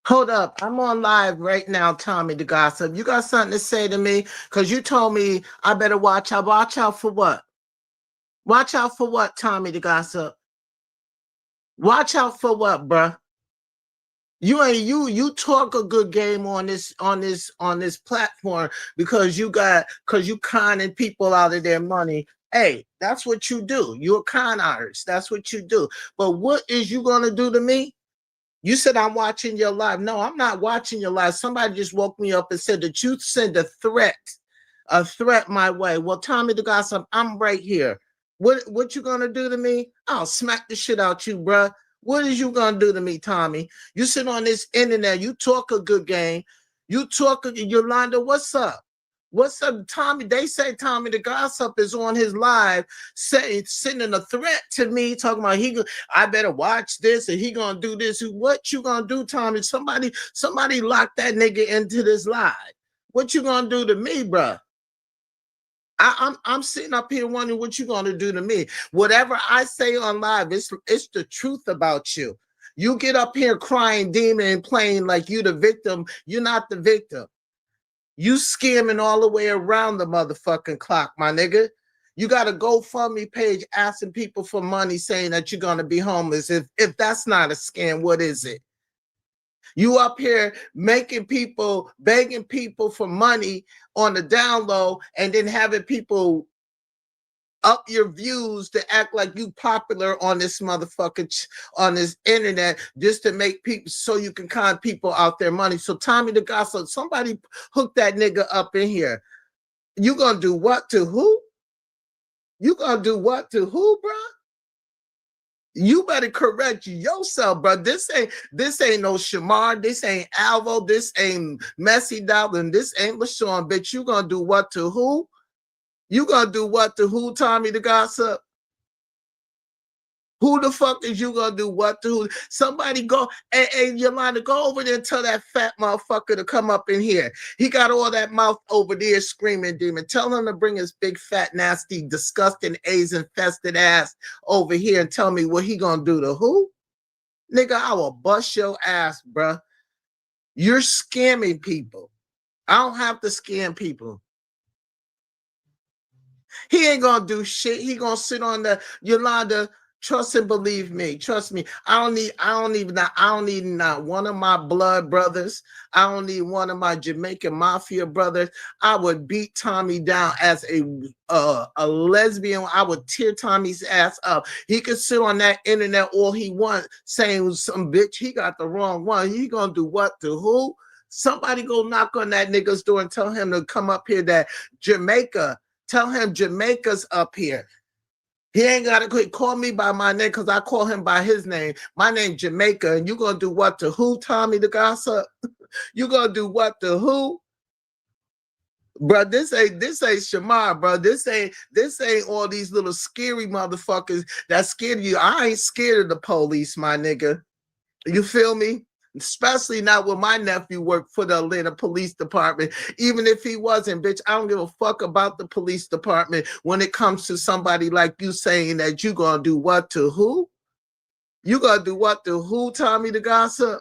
Hold up. I'm on live right now, Tommy the Gossip. You got something to say to me? Because you told me I better watch out. Watch out for what? Watch out for what, Tommy the Gossip? Watch out for what, bruh? You talk a good game on this platform because you conning people out of their money. Hey, that's what you do. You're a con artist. That's what you do. But what is you gonna do to me? You said I'm watching your live. No, I'm not watching your live. Somebody just woke me up and said that you sent a threat my way. Well, Tommy the Gossip, I'm right here. What you gonna do to me? I'll smack the shit out you, bruh. What is you gonna do to me, Tommy? You sit on this internet, you talk a good game. You talk, Yolanda, what's up? What's up, Tommy? They say Tommy the Gossip is on his live, sending a threat to me, talking about I better watch this and he gonna do this. What you gonna do, Tommy? Somebody lock that nigga into this live. What you gonna do to me, bruh? I'm sitting up here wondering what you're gonna do to me. Whatever I say on live, it's the truth about you. You get up here crying demon and playing like you the victim. You're not the victim. You scamming all the way around the motherfucking clock, my nigga. You got a GoFundMe page asking people for money saying that you're gonna be homeless. If that's not a scam, what is it? You up here making people, begging people for money on the down low, and then having people up your views to act like you popular on this motherfucking on this internet just to make people so you can con people out their money. So Tommy the Gossip, somebody hook that nigga up in here. You gonna do what to who? You gonna do what to who, bro? You better correct yourself, bro. This ain't no Shamar. This ain't Alvo. This ain't Messy Doblin. This ain't LaShawn. Bitch, you gonna do what to who? You gonna do what to who, Tommy the Gossip? Who the fuck is you gonna do what to who? Somebody go, hey, Yolanda, go over there and tell that fat motherfucker to come up in here. He got all that mouth over there screaming demon. Tell him to bring his big, fat, nasty, disgusting, AIDS infested ass over here and tell me what he gonna do to who? Nigga, I will bust your ass, bruh. You're scamming people. I don't have to scam people. He ain't gonna do shit. He gonna sit on the Yolanda. Trust and believe me. Trust me. I don't need not one of my blood brothers. I don't need one of my Jamaican mafia brothers. I would beat Tommy down as a lesbian. I would tear Tommy's ass up. He could sit on that internet all he wants, saying some bitch, he got the wrong one. He gonna do what to who? Somebody go knock on that nigga's door and tell him to come up here that Jamaica. Tell him Jamaica's up here. He ain't got to quit call me by my name because I call him by his name. My name Jamaica, and you gonna do what to who, Tommy the Gossip? You gonna do what to who? Bro, this ain't Shamar, bro. This ain't all these little scary motherfuckers that scared you. I ain't scared of the police, my nigga. You feel me? Especially not when my nephew worked for the Atlanta Police Department. Even if he wasn't, bitch, I don't give a fuck about the police department when it comes to somebody like you saying that you gonna do what to who? You gonna do what to who, Tommy the Gossip?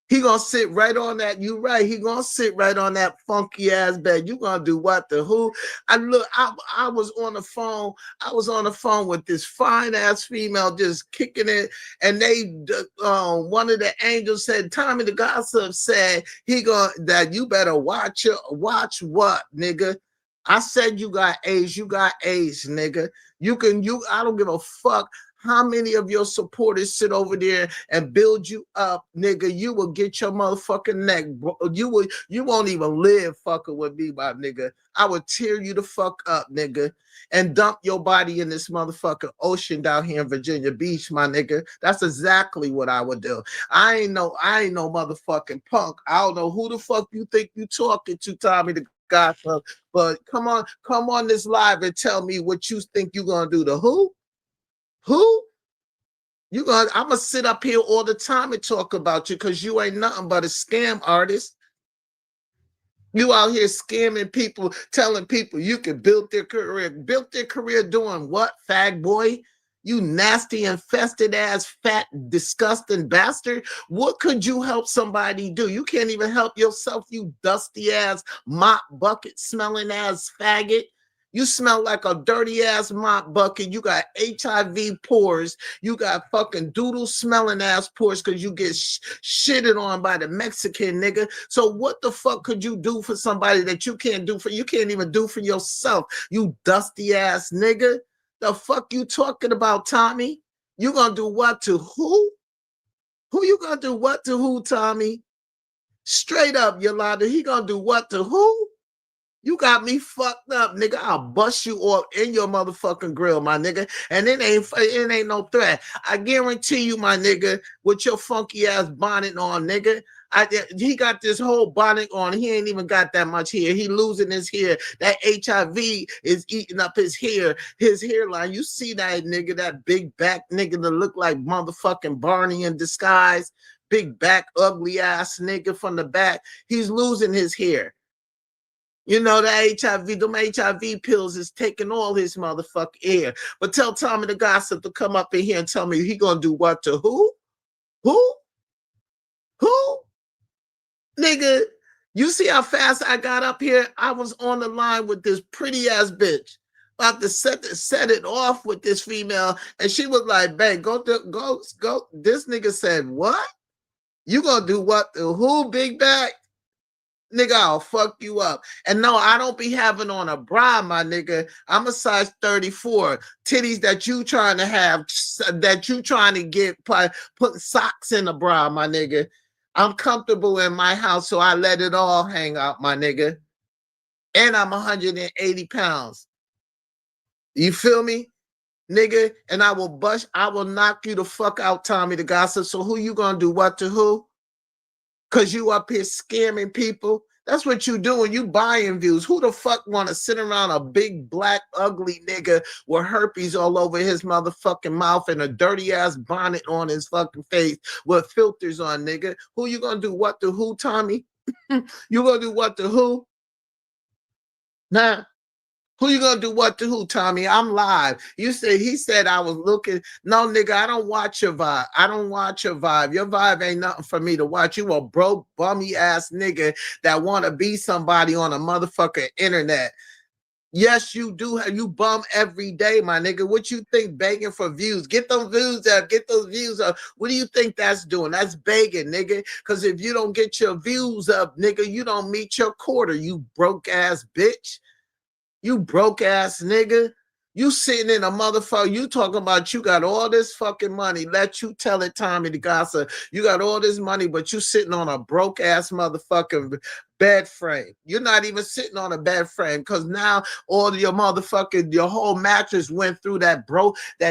He gonna sit right on that. You right. He gonna sit right on that funky ass bed. You gonna do what to who? I was on the phone. I was on the phone with this fine ass female just kicking it, and one of the angels said, Tommy the Gossip said that you better watch what, nigga. I said you got AIDS. You got AIDS, nigga. I don't give a fuck how many of your supporters sit over there and build you up, nigga. You will get your motherfucking neck, bro. You won't even live fucking with me, my nigga. I would tear you the fuck up, nigga, and dump your body in this motherfucking ocean down here in Virginia Beach, my nigga. That's exactly what I would do. I ain't no motherfucking punk. I don't know who the fuck you think you talking to, Tommy the Gossip, but come on this live and tell me what you think you gonna do to who? Who? I'm gonna sit up here all the time and talk about you because you ain't nothing but a scam artist. You out here scamming people, telling people you can build their career. Built their career doing what, fag boy? You nasty, infested ass, fat, disgusting bastard. What could you help somebody do? You can't even help yourself, you dusty ass, mop bucket smelling ass faggot. You smell like a dirty ass mop bucket. You got HIV pores. You got fucking doodle smelling ass pores because you get shitted on by the Mexican nigga. So what the fuck could you do for somebody that you can't do for? You can't even do for yourself. You dusty ass nigga. The fuck you talking about, Tommy? You gonna do what to who? Who you gonna do what to who, Tommy? Straight up, Yolanda. He gonna do what to who? You got me fucked up, nigga. I'll bust you all in your motherfucking grill, my nigga. And it ain't no threat. I guarantee you, my nigga, with your funky ass bonnet on, nigga. He got this whole bonnet on. He ain't even got that much hair. He losing his hair. That HIV is eating up his hair, his hairline. You see that nigga, that big back nigga that look like motherfucking Barney in disguise. Big back, ugly ass nigga from the back. He's losing his hair. You know, the HIV, them HIV pills is taking all his motherfucking air. But tell Tommy the gossip to come up in here and tell me he gonna do what to who? Who? Who? Nigga, you see how fast I got up here? I was on the line with this pretty ass bitch. About to set it off with this female. And she was like, babe, go. This nigga said, what? You gonna do what to who, big back? Nigga, I'll fuck you up. And no, I don't be having on a bra, my nigga. I'm a size 34. Titties that you trying to have, that you trying to get, put socks in a bra, my nigga. I'm comfortable in my house, so I let it all hang out, my nigga. And I'm 180 pounds. You feel me? Nigga, and I will knock you the fuck out, Tommy the gossip. So who you gonna do what to who? Cause you up here scamming people. That's what you doing. You buying views. Who the fuck want to sit around a big black ugly nigga with herpes all over his motherfucking mouth and a dirty ass bonnet on his fucking face with filters on, nigga? Who you gonna do what to who, Tommy? You gonna do what to who? Nah. Who you gonna do what to who, Tommy? I'm live. He said I was looking. No, nigga, I don't watch your vibe. I don't watch your vibe. Your vibe ain't nothing for me to watch. You a broke, bummy ass nigga that wanna be somebody on a motherfucking internet. Yes, you do. You bum every day, my nigga. What you think begging for views? Get those views up. Get those views up. What do you think that's doing? That's begging, nigga. Because if you don't get your views up, nigga, you don't meet your quarter, you broke ass bitch. You broke ass nigga. You sitting in a motherfucker. You talking about you got all this fucking money. Let you tell it, Tommy the gossip. You got all this money, but you sitting on a broke ass motherfucking bed frame. You're not even sitting on a bed frame because now all your motherfucking, your whole mattress went through that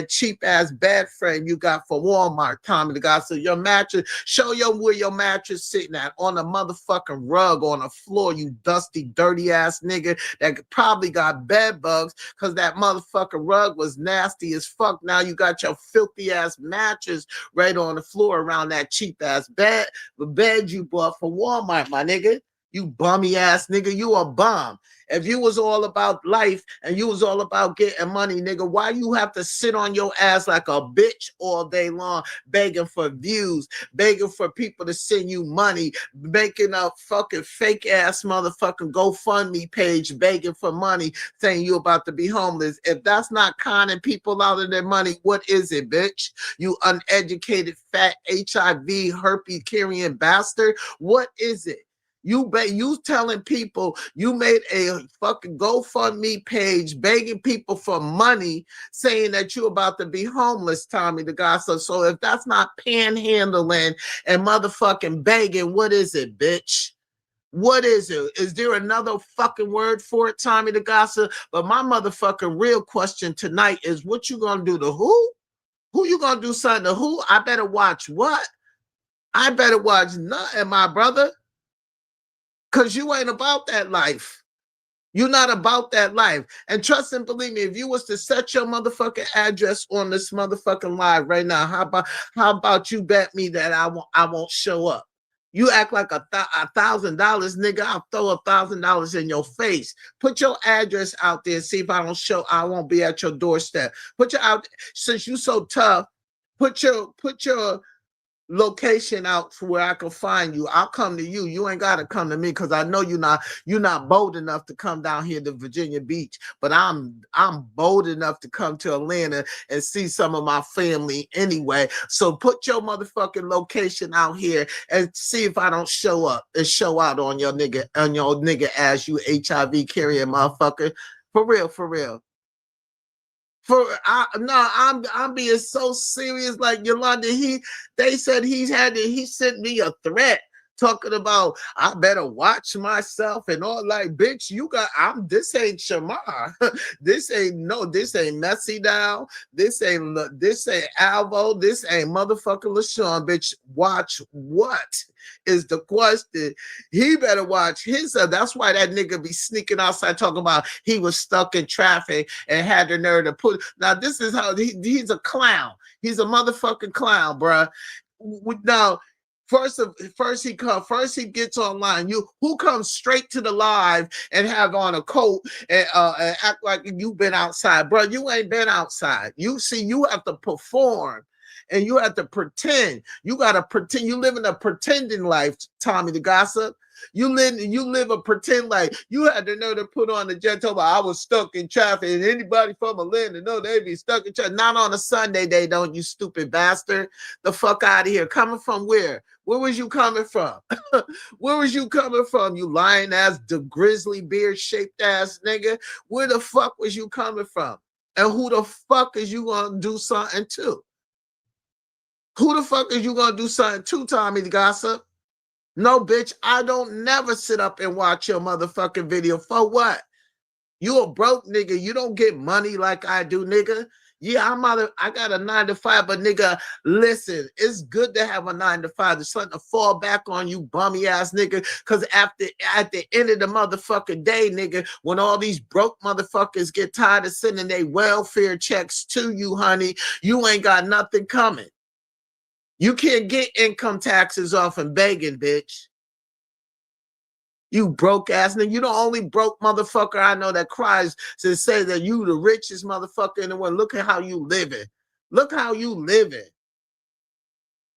cheap ass bed frame you got for Walmart, Tommy the gossip. Your mattress, show you where your mattress sitting at, on a motherfucking rug on the floor, you dusty, dirty ass nigga that probably got bed bugs because that motherfucking rug was nasty as fuck. Now you got your filthy ass mattress right on the floor around that cheap ass bed, the bed you bought from Walmart, my nigga. You bummy ass nigga, you a bum. If you was all about life and you was all about getting money, nigga, why you have to sit on your ass like a bitch all day long, begging for views, begging for people to send you money, making a fucking fake ass motherfucking GoFundMe page, begging for money, saying you about to be homeless? If that's not conning people out of their money, what is it, bitch? You uneducated, fat, HIV, herpes carrying bastard. What is it? You telling people you made a fucking GoFundMe page begging people for money, saying that you're about to be homeless, Tommy the gossip. So if that's not panhandling and motherfucking begging, what is it, bitch? What is it? Is there another fucking word for it, Tommy the gossip? But my motherfucking real question tonight is, what you gonna do to who? Who you gonna do something to who? I better watch what? I better watch nothing, my brother. Because you ain't about that life. You're not about that life. And trust and believe me, if you was to set your motherfucking address on this motherfucking live right now, how about you bet me that I won't show up? You act like $1,000, nigga. I'll throw $1,000 in your face. Put your address out there. See if I don't show. I won't be at your doorstep. Put your out. Since you so tough, put your location out for where I can find you. I'll come to you. You ain't gotta come to me because I know you're not bold enough to come down here to Virginia Beach. But I'm bold enough to come to Atlanta and see some of my family anyway. So put your motherfucking location out here and see if I don't show up and show out on your nigga ass, you HIV carrying motherfucker. For real, for real. I'm being so serious. Like Yolanda, they said he sent me a threat talking about I better watch myself and all. Like, bitch, this ain't Shamar. this ain't Messy Down. This ain't Alvo. This ain't motherfucking LaShawn, bitch. Watch what is the question. He better watch his. That's why that nigga be sneaking outside talking about he was stuck in traffic and had the nerve to put. Now this is how he's a clown. He's a motherfucking clown, bruh. Now, first he gets online. Who comes straight to the live and have on a coat and act like you've been outside, bro? You ain't been outside. You have to perform. And you have to pretend. You gotta pretend. You live in a pretending life, Tommy the Gossip. You live a pretend life. You had to know to put on the jet told I was stuck in traffic. And anybody from Atlanta know they be stuck in traffic. Not on a Sunday they don't, you stupid bastard. The fuck out of here. Coming from where? Where was you coming from? Where was you coming from, you lying ass, the grizzly beard shaped ass nigga? Where the fuck was you coming from? And who the fuck is you gonna do something to? Who the fuck is you gonna do something to, Tommy the Gossip? No, bitch, I don't never sit up and watch your motherfucking video. For what? You a broke nigga. You don't get money like I do, nigga. Yeah, I got a 9 to 5, but nigga, listen, it's good to have a 9 to 5. There's something to fall back on, you bummy ass nigga. Cause at the end of the motherfucking day, nigga, when all these broke motherfuckers get tired of sending their welfare checks to you, honey, you ain't got nothing coming. You can't get income taxes off and begging, bitch. You broke ass nigga. You the only broke motherfucker I know that cries to say that you the richest motherfucker in the world. Look at how you living. Look how you living.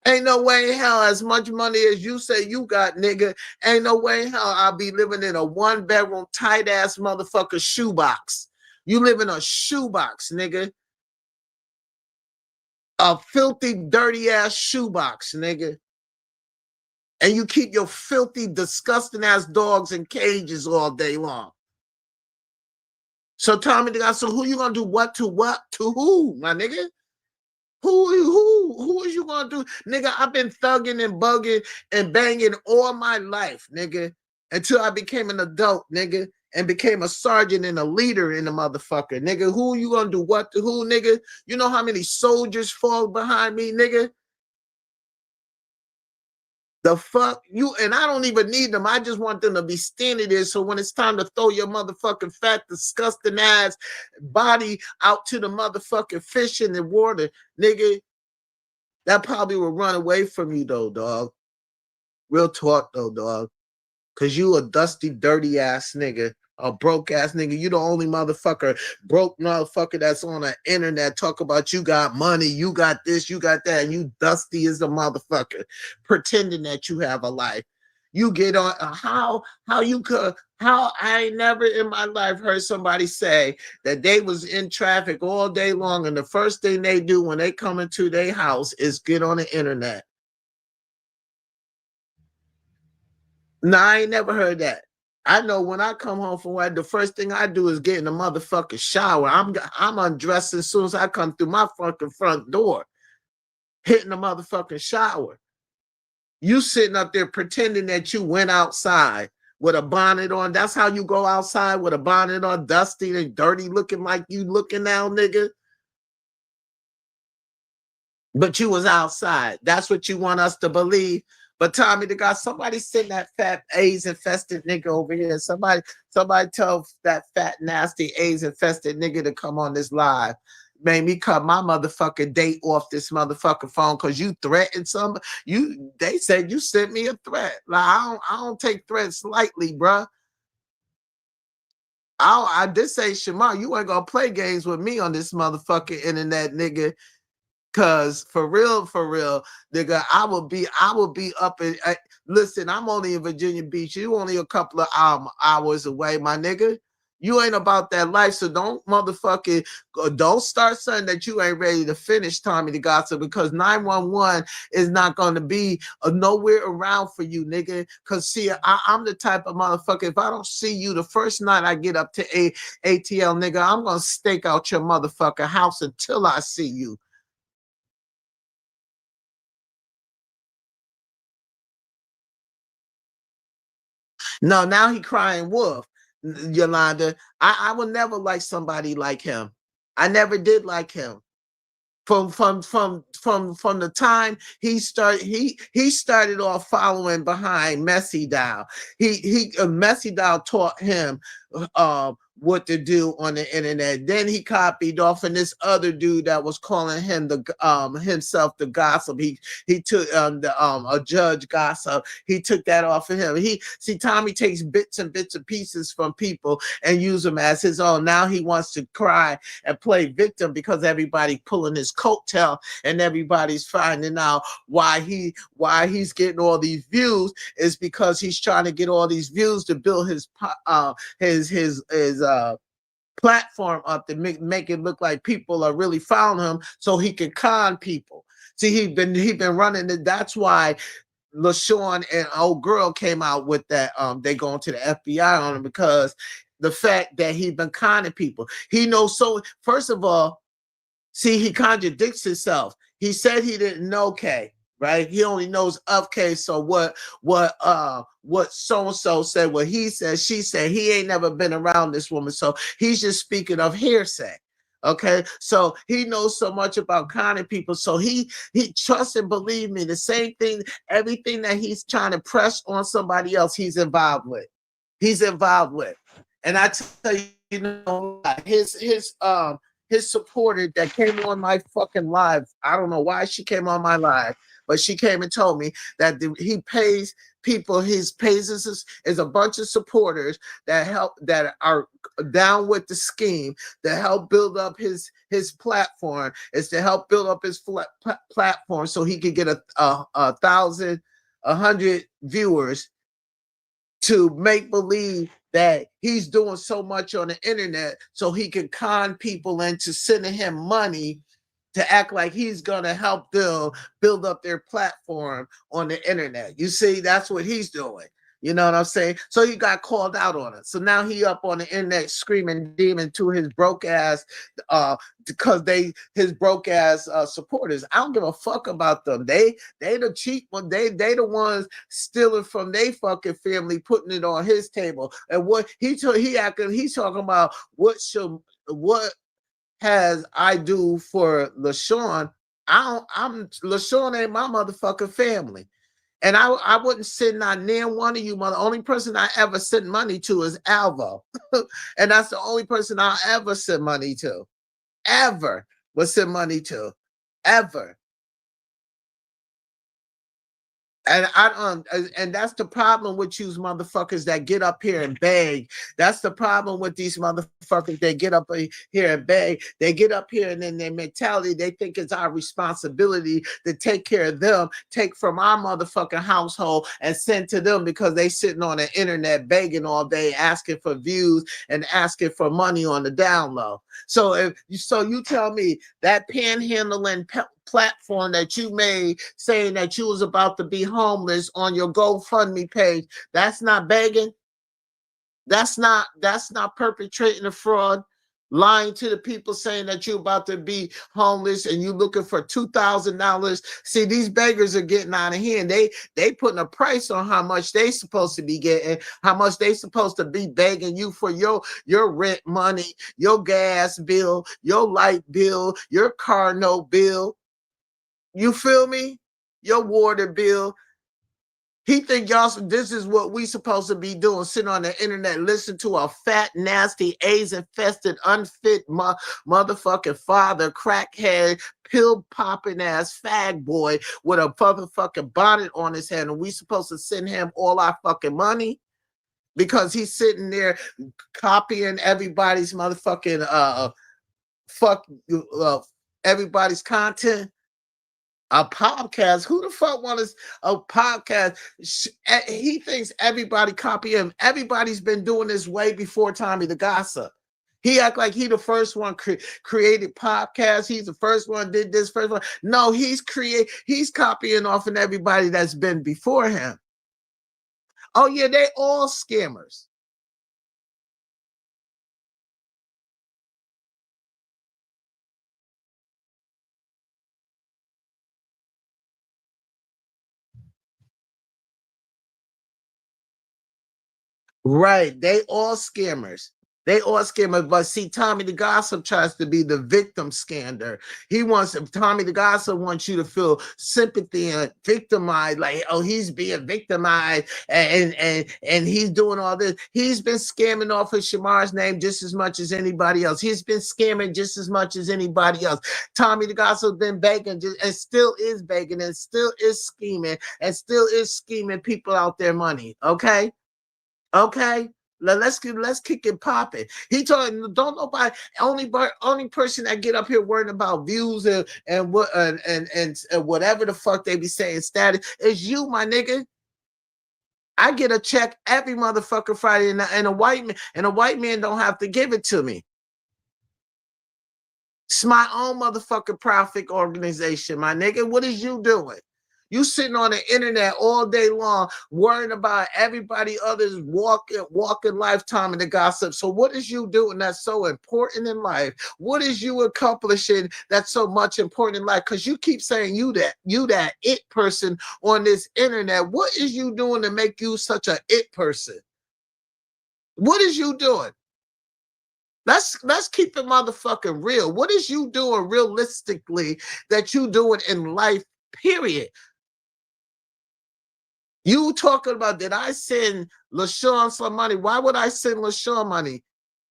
Ain't no way in hell as much money as you say you got, nigga. Ain't no way in hell I'll be living in a 1-bedroom tight ass motherfucker shoebox. You live in a shoebox, nigga. A filthy, dirty ass shoebox, nigga. And you keep your filthy, disgusting ass dogs in cages all day long. So Tommy, so who you gonna do what to who, my nigga? Who is you gonna do? Nigga, I've been thugging and bugging and banging all my life, nigga, until I became an adult, nigga, and became a sergeant and a leader in the motherfucker. Nigga, who you gonna do what to who, nigga? You know how many soldiers fall behind me, nigga? The fuck you, and I don't even need them. I just want them to be standing there. So when it's time to throw your motherfucking fat, disgusting ass body out to the motherfucking fish in the water, nigga, that probably will run away from you though, dog. Real talk though, dog. Cause you a dusty, dirty ass nigga. A broke ass nigga. You the only broke motherfucker that's on the internet talk about you got money, you got this, you got that, and you dusty as a motherfucker, pretending that you have a life. You get on how I ain't never in my life heard somebody say that they was in traffic all day long, and the first thing they do when they come into their house is get on the internet. No, I ain't never heard that. I know when I come home from work, the first thing I do is get in the motherfucking shower. I'm undressed as soon as I come through my fucking front door, hitting the motherfucking shower. You sitting up there pretending that you went outside with a bonnet on. That's how you go outside with a bonnet on, dusty and dirty, looking like you looking now, nigga. But you was outside. That's what you want us to believe. But Tommy the guy, somebody send that fat AIDS infested nigga over here. Somebody tell that fat nasty AIDS infested nigga to come on this live. made me cut my motherfucking date off this motherfucking phone because you threatened somebody. They said you sent me a threat. Like I don't take threats lightly, bruh. I did say, Shamar, you ain't gonna play games with me on this motherfucking internet, nigga. Cause for real, nigga, I will be up in. Listen, I'm only in Virginia Beach. You only a couple of hours away, my nigga. You ain't about that life, so don't motherfucking don't start something that you ain't ready to finish, Tommy the Gossip, because 911 is not going to be nowhere around for you, nigga. Cause see, I'm the type of motherfucker. If I don't see you the first night I get up to ATL, nigga, I'm gonna stake out your motherfucking house until I see you. No, now he crying wolf, Yolanda. I would never like somebody like him. I never did like him. From the time he started off following behind Messy Doll. He Messy Doll taught him what to do on the internet. Then he copied off of this other dude that was calling him the himself the gossip. He took a judge gossip. He took that off of him. He see Tommy takes bits and pieces from people and use them as his own. Now he wants to cry and play victim because everybody pulling his coattail and everybody's finding out why he's getting all these views is because he's trying to get all these views to build his platform up to make it look like people are really following him so he can con people. See, he been running it. That's why LaShawn and old girl came out with that. They going to the FBI on him because the fact that he been conning people. He knows. So first of all, see, he contradicts himself. He said he didn't know K, right? He only knows of K. So what so and so said, what he said, she said, he ain't never been around this woman. So he's just speaking of hearsay. Okay, so he knows so much about conning people. So he trusts and believe me, the same thing, everything that he's trying to press on somebody else, he's involved with. He's involved with. And I tell you, you know, his supporter that came on my fucking live. I don't know why she came on my live, but she came and told me that he pays people. His pays is a bunch of supporters that help, that are down with the scheme, to help build up his platform. Is to help build up his platform so he could get a thousand, 100 viewers to make believe that he's doing so much on the internet so he can con people into sending him money to act like he's going to help them build up their platform on the internet. You see, that's what he's doing. You know what I'm saying? So he got called out on it. So now he up on the internet screaming demon to his broke ass because his broke ass supporters. I don't give a fuck about them. They the cheap one. They the ones stealing from their fucking family, putting it on his table. And what he's talking about what has I do for LaShawn. LaShawn ain't my motherfucking family. And I wouldn't send not near one of you, mother. The only person I ever sent money to is Alvo. And that's the only person I'll ever send money to. Ever would send money to. Ever. And that's the problem with you motherfuckers that get up here and beg. That's the problem with these motherfuckers. They get up here and beg. They get up here and then their mentality, they think it's our responsibility to take care of them, take from our motherfucking household and send to them because they sitting on the internet begging all day, asking for views and asking for money on the down low. So you tell me that panhandling platform that you made saying that you was about to be homeless on your GoFundMe page, that's not begging. That's not perpetrating a fraud, lying to the people saying that you're about to be homeless and you looking for $2,000. See, these beggars are getting out of here and they putting a price on how much they supposed to be getting, how much they supposed to be begging you for your rent money, your gas bill, your light bill, your car note bill. You feel me? Your water bill. He think y'all, this is what we supposed to be doing, sitting on the internet, listen to a fat, nasty, AIDS-infested, unfit motherfucking father, crackhead, pill-popping ass fag boy with a motherfucking bonnet on his head, and we supposed to send him all our fucking money? Because he's sitting there copying everybody's motherfucking fuck everybody's content. A podcast? Who the fuck wants a podcast? He thinks everybody copy him. Everybody's been doing this way before Tommy the Gossip. He act like he the first one created podcasts. He's the first one did this first one. No, he's copying off of everybody that's been before him. Oh yeah, they all scammers. Right. They all scammers. They all scammers. But see, Tommy the Gossip tries to be the victim scander. Tommy the Gossip wants you to feel sympathy and victimized, like, oh, he's being victimized and he's doing all this. He's been scamming off of Shamar's name just as much as anybody else. He's been scamming just as much as anybody else. Tommy the Gossip's been begging and still is begging and still is scheming and still is scheming people out their money. Okay? Okay, let's kick it popping. He told don't nobody only person that get up here worrying about views and what and whatever the fuck they be saying status is you, my nigga. I get a check every motherfucker Friday, and a white man don't have to give it to me. It's my own motherfucking profit organization, my nigga. What is you doing? You sitting on the internet all day long, worrying about everybody others walking lifetime in the gossip. So what is you doing that's so important in life? What is you accomplishing that's so much important in life? Because you keep saying you that it person on this internet. What is you doing to make you such a it person? What is you doing? Let's keep it motherfucking real. What is you doing realistically that you doing in life, period? You talking about, did I send LaShawn some money? Why would I send LaShawn money?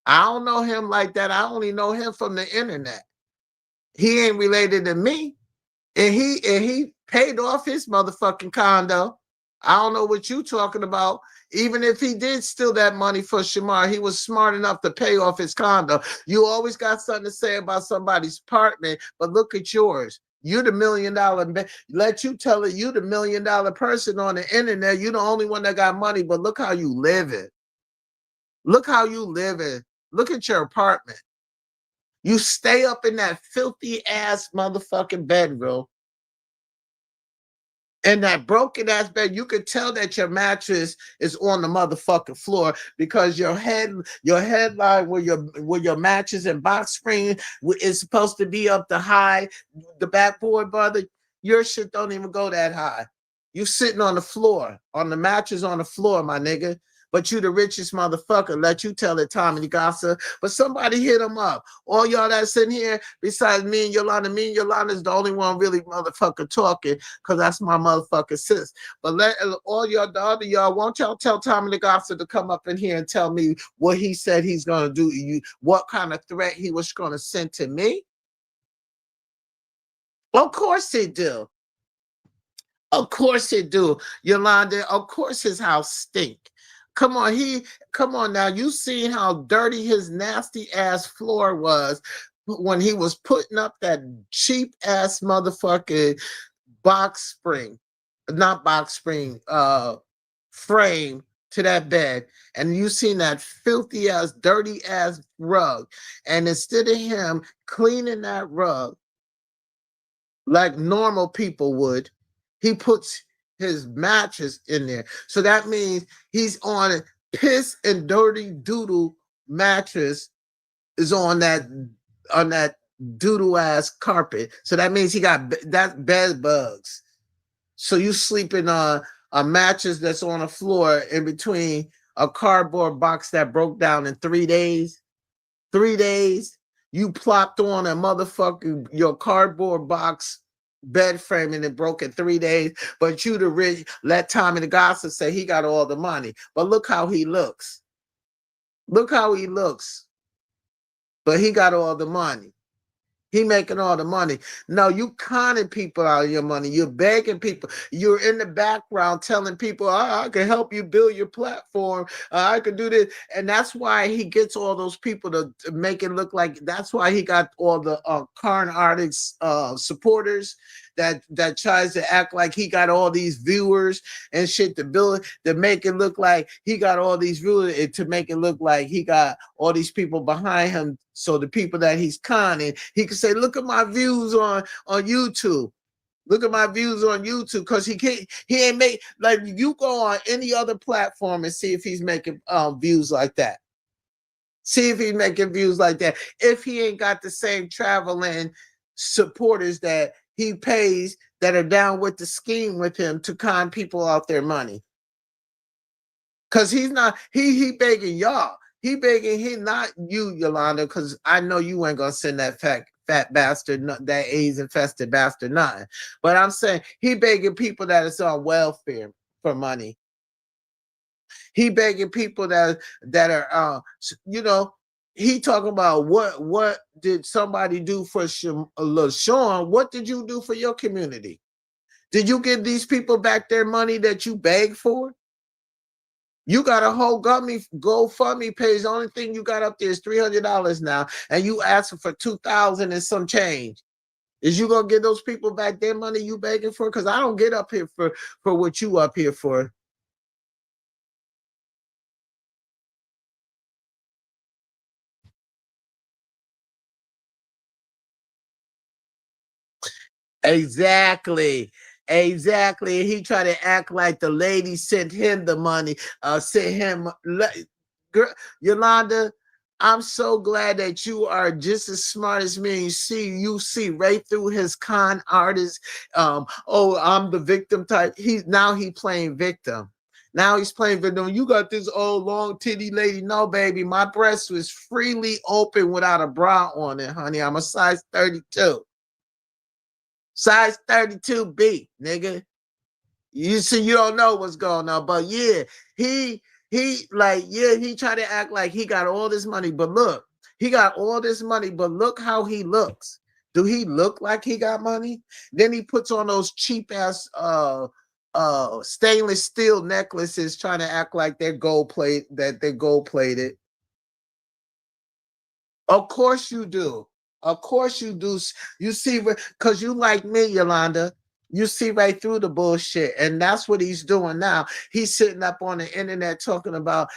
I don't know him like that. I only know him from the internet. He ain't related to me. And he paid off his motherfucking condo. I don't know what you talking about. Even if he did steal that money for Shamar, he was smart enough to pay off his condo. You always got something to say about somebody's apartment, but look at yours. You the $1 million, let you tell it, you the $1 million person on the internet. You the only one that got money, but look how you living. Look how you living. Look at your apartment. You stay up in that filthy ass motherfucking bedroom. And that broken ass bed, you could tell that your mattress is on the motherfucking floor because your headline where your mattress and box spring is supposed to be up the high, the backboard, brother. Your shit don't even go that high. You sitting on the floor, on the mattress on the floor, my nigga. But you the richest motherfucker. Let you tell it, Tommy the Gossip. But somebody hit him up. All y'all that's in here, besides me and Yolanda is the only one really motherfucker talking, because that's my motherfucking sis. But let all y'all, the other y'all, won't y'all tell Tommy the Gossip to come up in here and tell me what he said he's going to do, what kind of threat he was going to send to me? Of course he do. Of course he do, Yolanda. Of course his house stink. Come on now. You seen how dirty his nasty ass floor was when he was putting up that cheap ass motherfucking frame to that bed. And you seen that filthy ass, dirty ass rug. And instead of him cleaning that rug like normal people would, he puts his mattress in there. So that means he's on a piss and dirty doodle mattress is on that doodle ass carpet. So that means he got that bed bugs. So you sleeping on a mattress that's on the floor in between a cardboard box that broke down in 3 days. 3 days. You plopped on a motherfucking your cardboard box bed frame and it broke in 3 days. But you the rich, let Tommy the gossip say he got all the money. But look how he looks. Look how he looks. But he got all the money. He making all the money. No, you conning people out of your money. You're begging people. You're in the background telling people, I can help you build your platform. I can do this. And that's why he gets all those people to make it look like, that's why he got all the current artists supporters that tries to act like he got all these viewers and shit to build, to make it look like he got all these viewers, to make it look like he got all these people behind him. So the people that he's conning, he can say, look at my views on YouTube. Look at my views on YouTube, because he ain't make, like, you go on any other platform and see if he's making views like that. See if he's making views like that. If he ain't got the same traveling supporters that he pays that are down with the scheme with him to con people out their money. Cause he's not, he begging y'all. He begging, he not you, Yolanda, because I know you ain't gonna send that fat bastard, that AIDS infested bastard, nothing. But I'm saying he begging people that is on welfare for money. He begging people that are he talking about what did somebody do for LaShawn? What did you do for your community? Did you give these people back their money that you begged for? You got a whole GoFundMe page. The only thing you got up there is $300 now, and you asking for $2,000 and some change. Is you gonna give those people back their money you begging for? Because I don't get up here for what you up here for. Exactly. Exactly. He tried to act like the lady sent him the money, sent him. Girl, Yolanda, I'm so glad that you are just as smart as me. You see right through his con artist. Oh, I'm the victim type. He playing victim. Now he's playing victim. You got this old long titty lady. No, baby, my breast was freely open without a bra on it, honey. I'm a size 32. Size 32B, nigga. You see, you don't know what's going on, but yeah, he tried to act like he got all this money, but look, he got all this money, but look how he looks. Do he look like he got money? Then he puts on those cheap ass stainless steel necklaces, trying to act like they're gold plated. Of course you do. Of course you do. You see, because you like me, Yolanda. You see right through the bullshit, and that's what he's doing now. He's sitting up on the internet talking about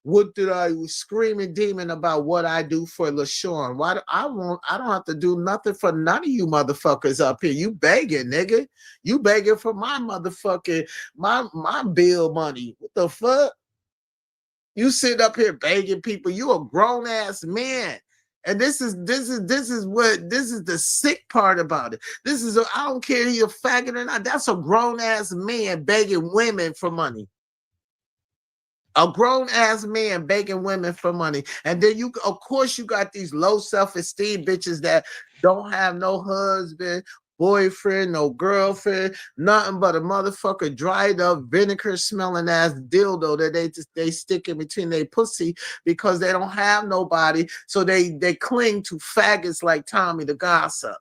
what did I was screaming demon about what I do for LaShawn. Why do I don't have to do nothing for none of you motherfuckers up here. You begging, nigga. You begging for my motherfucking my bill money. What the fuck? You sit up here begging people. You a grown ass man. And this is the sick part about it. I don't care if you're a faggot or not. That's a grown ass man begging women for money. A grown ass man begging women for money. And then of course, you got these low self-esteem bitches that don't have no husband, boyfriend, no girlfriend, nothing but a motherfucker dried up vinegar smelling ass dildo that they stick in between their pussy because they don't have nobody. So they cling to faggots like Tommy the Gossip.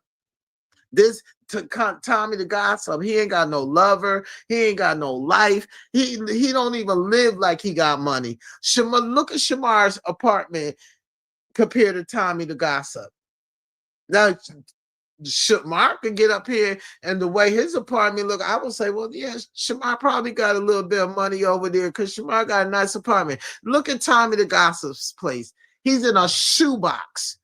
Tommy the Gossip, he ain't got no lover, he ain't got no life, he don't even live like he got money. Look at Shamar's apartment compared to Tommy the Gossip. Now Shamar could get up here, and the way his apartment look, I would say, well, yeah, Shamar probably got a little bit of money over there because Shamar got a nice apartment. Look at Tommy the Gossip's place. He's in a shoebox,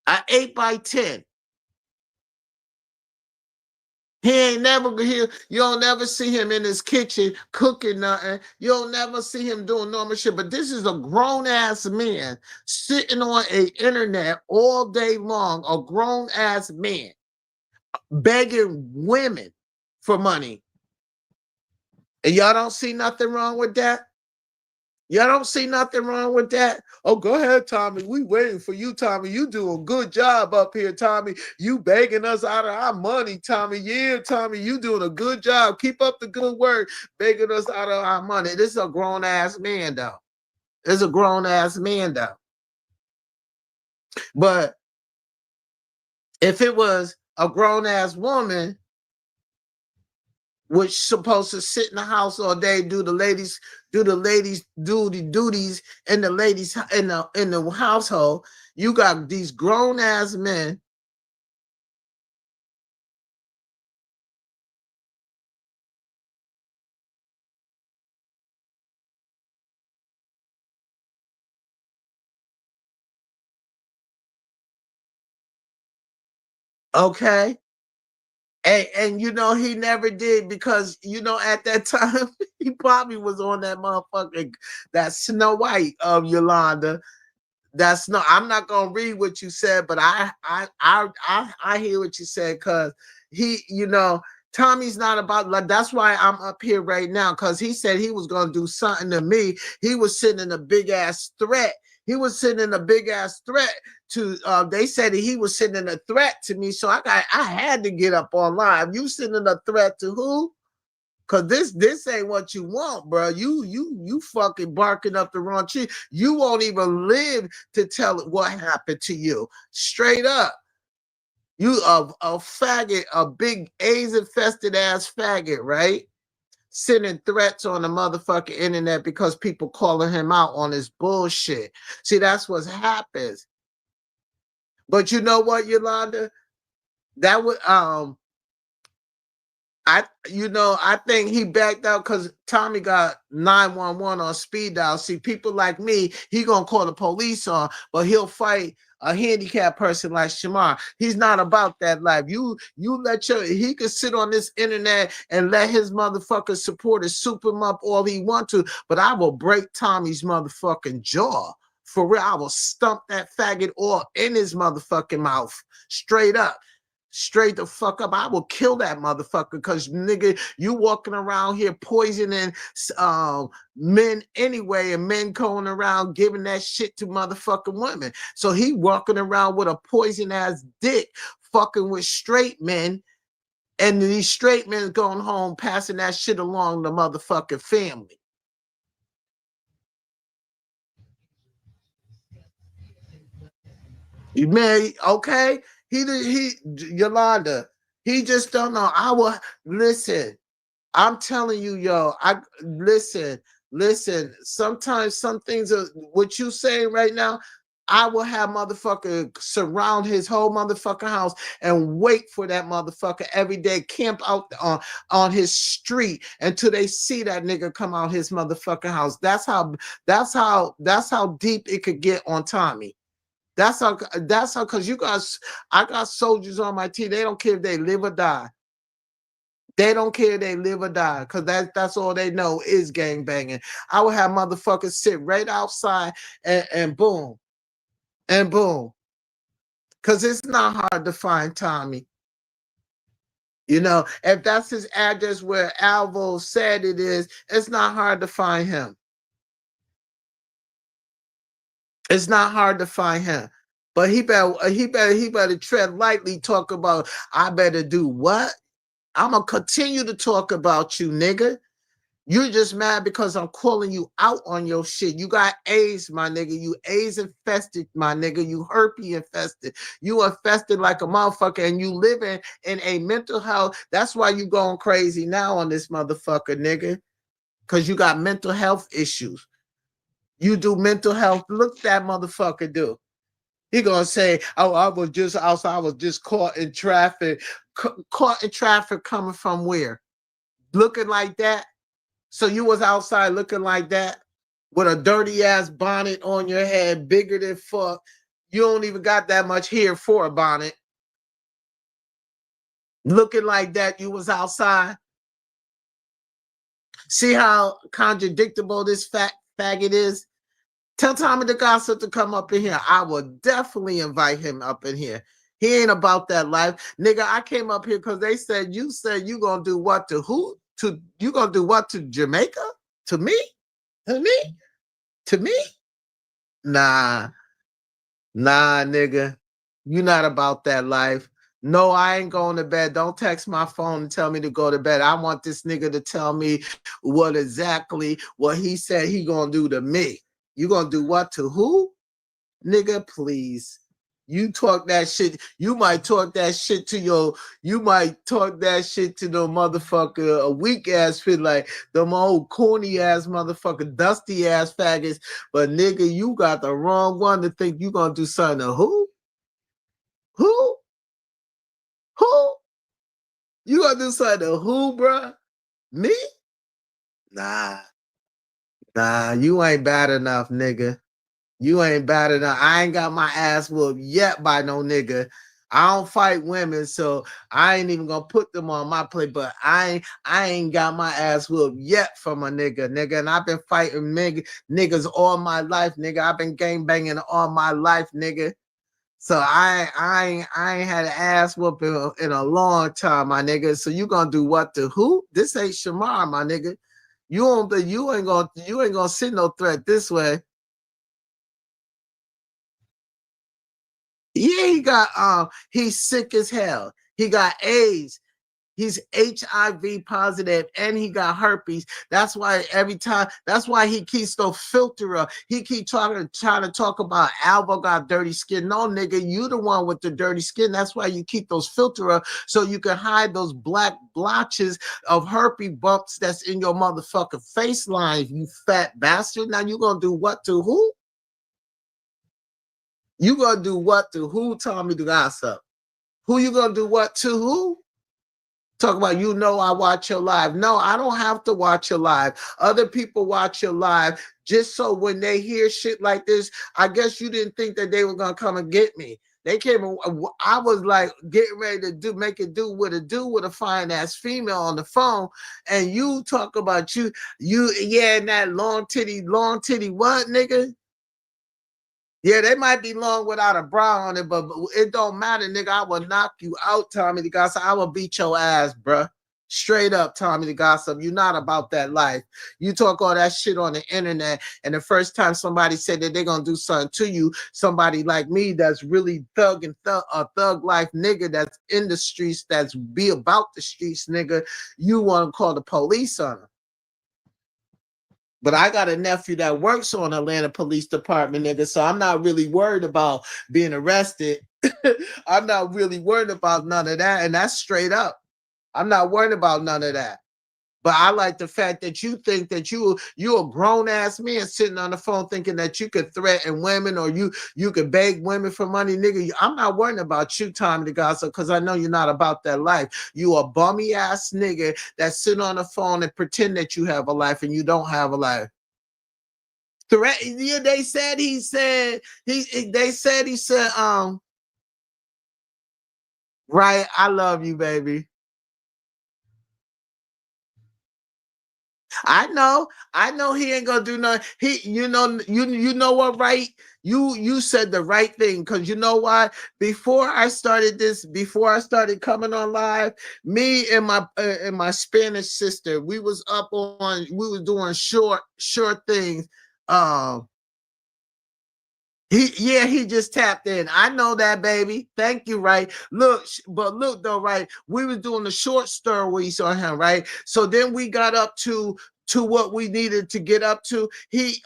an 8x10. He ain't never here. You don't never see him in his kitchen cooking nothing. You don't never see him doing normal shit. But this is a grown ass man sitting on a internet all day long. A grown ass man begging women for money. And y'all don't see nothing wrong with that? Y'all don't see nothing wrong with that. Oh, go ahead, Tommy. We waiting for you, Tommy. You doing a good job up here, Tommy. You begging us out of our money, Tommy. Yeah, Tommy, you doing a good job. Keep up the good work, begging us out of our money. This is a grown ass man, though. It's a grown ass man, though. But if it was a grown ass woman, which supposed to sit in the house all day, do the ladies duties in the ladies in the household, you got these grown ass men. Okay. And you know he never did, because you know at that time he probably was on that motherfucking that Snow White of Yolanda. That's no, I'm not gonna read what you said, but I hear what you said, because he, you know, Tommy's not about like, that's why I'm up here right now, because he said he was gonna do something to me. He was sitting in a big ass threat. He was sitting in a big ass threat to they said that he was sending a threat to me. So I had to get up on live. You sending a threat to who? Cause this ain't what you want, bro. You fucking barking up the wrong tree. You won't even live to tell it what happened to you. Straight up. You a faggot, a big AIDS infested ass faggot, right? Sending threats on the motherfucking internet because people calling him out on his bullshit. See, that's what happens. But you know what, Yolanda? That would I think he backed out because Tommy got 911 on speed dial. See, people like me, he gonna call the police on, but he'll fight a handicapped person like Shamar. He's not about that life. You let he could sit on this internet and let his motherfucking supporters soup him up all he want to, but I will break Tommy's motherfucking jaw. For real, I will stump that faggot all in his motherfucking mouth. Straight up. Straight the fuck up. I will kill that motherfucker, because nigga, you walking around here poisoning men anyway, and men going around giving that shit to motherfucking women. So he walking around with a poison ass dick, fucking with straight men, and these straight men going home passing that shit along the motherfucking family. You man, okay? He Yolanda, he just don't know. I will listen. I'm telling you, yo, I listen. Sometimes some things are what you saying right now. I will have motherfucker surround his whole motherfucking house and wait for that motherfucker every day, camp out on his street until they see that nigga come out his motherfucking house. That's how deep it could get on Tommy. That's how, because I got soldiers on my team. They don't care if they live or die. They don't care if they live or die, because that's all they know is gang banging. I would have motherfuckers sit right outside and boom, and boom. Because it's not hard to find Tommy. You know, if that's his address where Alvo said it is, it's not hard to find him. It's not hard to find him. But he better tread lightly, talk about I better do what? I'm gonna continue to talk about you, nigga. You're just mad because I'm calling you out on your shit. You got AIDS, my nigga. You AIDS infested, my nigga. You herpes infested. You infested like a motherfucker, and you living in a mental health. That's why you going crazy now on this motherfucker, nigga. Because you got mental health issues. You do mental health. Look that motherfucker do. He gonna say, "Oh, I was just outside. I was just caught in traffic. Caught in traffic coming from where? Looking like that? So you was outside looking like that with a dirty ass bonnet on your head, bigger than fuck. You don't even got that much hair for a bonnet. Looking like that, you was outside. See how contradictable this faggot is? Tell Tommy the Gossip to come up in here. I will definitely invite him up in here. He ain't about that life. Nigga, I came up here because they said you gonna do what to who? You gonna do what to Jamaica? To me? To me? To me, nah, nah, nigga. You not about that life. No, I ain't going to bed. Don't text my phone and tell me to go to bed. I want this nigga to tell me what exactly what he said he gonna do to me. You gonna do what to who? Nigga, please. You talk that shit. You might talk that shit to your. You might talk that shit to the motherfucker a weak ass fit like them old corny ass motherfucker, dusty ass faggots. But nigga, you got the wrong one to think you gonna do something to who? Who? Who? You gonna do something to who, bruh? Me? Nah, nah. You ain't bad enough, nigga. You ain't bad enough. I ain't got my ass whooped yet by no nigga. I don't fight women, so I ain't even gonna put them on my plate. But I ain't got my ass whooped yet from a nigga. And I've been fighting niggas all my life, nigga. I've been gang banging all my life, nigga. So I ain't had an ass whooping in a long time, my nigga. So you gonna do what to who? This ain't Shamar, my nigga. You ain't gonna send no threat this way. Yeah, he's sick as hell. He got AIDS. He's HIV positive and he got herpes. That's why that's why he keeps the filter up. He keep trying to talk about Alva got dirty skin. No, nigga, you the one with the dirty skin. That's why you keep those filter up so you can hide those black blotches of herpes bumps that's in your motherfucking face line, you fat bastard. Now you gonna do what to who? You gonna do what to who, Tommy the gossip? Who you gonna do what to who? Talk about, I watch your live. No, I don't have to watch your live. Other people watch your live just so when they hear shit like this, I guess you didn't think that they were gonna come and get me. They came and I was like getting ready to make it do with a fine ass female on the phone, and you talk about yeah, and that long titty what, nigga? Yeah, they might be long without a bra on it, but it don't matter, nigga. I will knock you out, Tommy the Gossip. I will beat your ass, bruh. Straight up, Tommy the Gossip. You're not about that life. You talk all that shit on the internet, and the first time somebody said that they're gonna do something to you, somebody like me that's really a thug life nigga that's in the streets, that's be about the streets, nigga, you want to call the police on them. But I got a nephew that works on Atlanta Police Department, nigga. So I'm not really worried about being arrested. I'm not really worried about none of that. And that's straight up. I'm not worried about none of that. But I like the fact that you think that you a grown ass man sitting on the phone thinking that you could threaten women or you could beg women for money, nigga. I'm not worrying about you, Tommy the Gossip, because I know you're not about that life. You a bummy ass nigga that sit on the phone and pretend that you have a life and you don't have a life. Yeah, they said right, I love you, baby. I know he ain't gonna do nothing. You know what, right? You said the right thing, because you know why? Before I started coming on live, me and my Spanish sister, we was doing short things. Um he just tapped in. I know that, baby. Thank you, right? But look though, right? We was doing the short stories on him, right? So then we got up to what we needed to get up to. We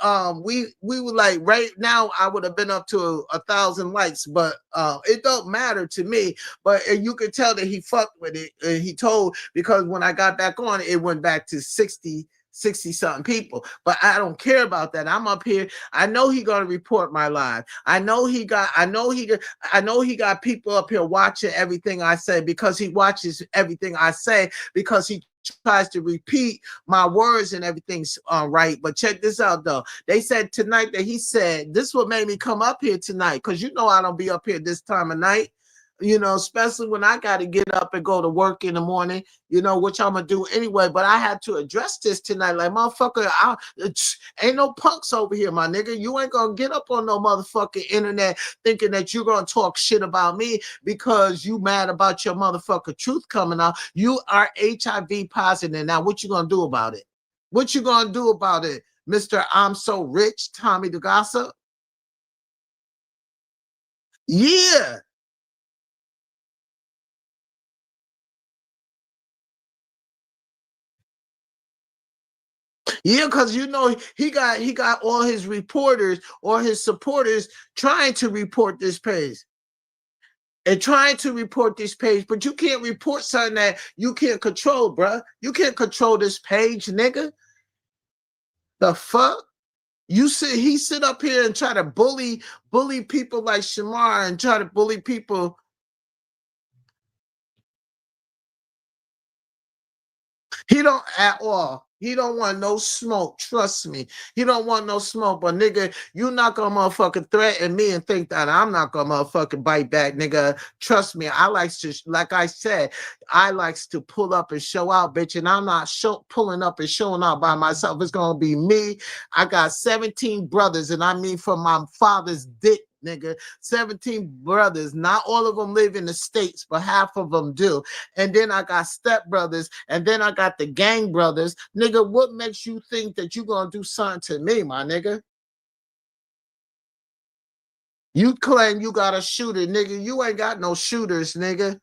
were like, right now I would have been up to 1,000 likes, but it don't matter to me. But you could tell that he fucked with it. He told, because when I got back on, it went back to 60 something people. But I don't care about that. I'm up here. I know he gonna report my live. I know he got people up here watching everything I say, because he watches everything I say, because he tries to repeat my words and everything's right. But check this out though. They said tonight that he said, this what made me come up here tonight, because I don't be up here this time of night. Especially when I got to get up and go to work in the morning, which I'm going to do anyway. But I had to address this tonight. Like, motherfucker, ain't no punks over here, my nigga. You ain't going to get up on no motherfucking internet thinking that you're going to talk shit about me because you mad about your motherfucking truth coming out. You are HIV positive. Now, what you going to do about it? What you going to do about it? Mr. I'm so rich, Tommy the Gossip. Yeah. Yeah, because you know he got all his reporters or his supporters trying to report this page. And trying to report this page, but you can't report something that you can't control, bruh. You can't control this page, nigga. The fuck? He sit up here and try to bully people like Shamar and try to bully people. He don't at all. He don't want no smoke. Trust me. He don't want no smoke. But nigga, you not gonna motherfucking threaten me and think that I'm not gonna motherfucking bite back, nigga. Trust me. I likes to, like I said, I likes to pull up and show out, bitch. And I'm not pulling up and showing out by myself. It's gonna be me. I got 17 brothers, and I mean from my father's dick, nigga. 17 brothers. Not all of them live in the States, but half of them do. And then I got step brothers, and then I got the gang brothers. Nigga, what makes you think that you gonna do something to me, my nigga? You claim you got a shooter, nigga. You ain't got no shooters, nigga.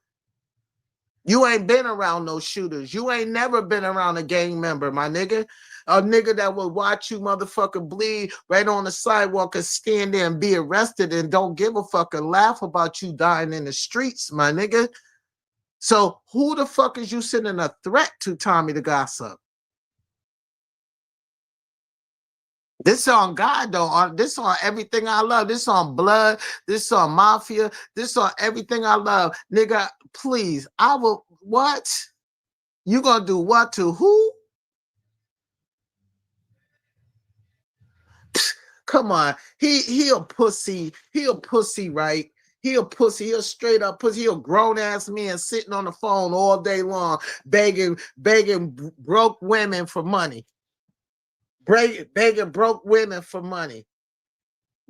You ain't been around no shooters. You ain't never been around a gang member, my nigga. A nigga that will watch you motherfucker bleed right on the sidewalk and stand there and be arrested and don't give a fuck and laugh about you dying in the streets, my nigga. So who the fuck is you sending a threat to, Tommy the Gossip? This on God though. This on everything I love. This on blood. This on mafia. This on everything I love. Nigga, please. I will what? You gonna do what to who? Come on. He a pussy. He a pussy, right? He a pussy. He a straight up pussy. He a grown ass man sitting on the phone all day long, begging broke women for money. Begging broke women for money.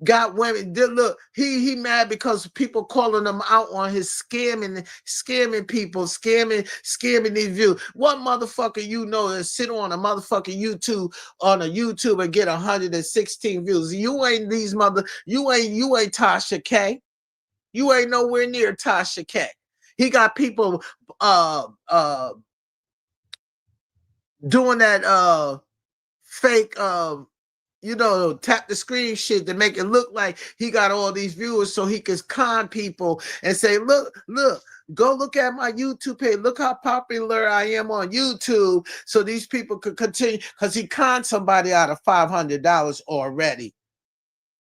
Got women. Look, he mad because people calling him out on his scamming people, scamming these views. What motherfucker you know that sit on a motherfucking YouTube and get 116 views? You ain't these you ain't Tasha K. You ain't nowhere near Tasha K. He got people doing that fake tap the screen shit to make it look like he got all these viewers so he can con people and say, look, go look at my YouTube page. Look how popular I am on YouTube. So these people could continue because he conned somebody out of $500 already.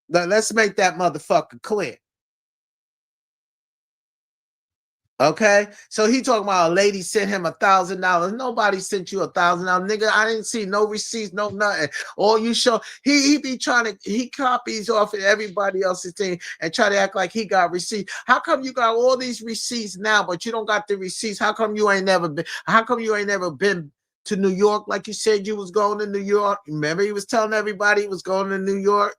Now, let's make that motherfucker clear. Okay, so he talking about a lady sent him $1,000. Nobody sent you $1,000, nigga. I didn't see no receipts, no nothing. All you show, he be trying to, he copies off of everybody else's thing and try to act like he got receipts. How come you got all these receipts now, but you don't got the receipts? How come you ain't never been? How come you ain't never been to New York like you said you was going to New York? Remember, he was telling everybody he was going to New York.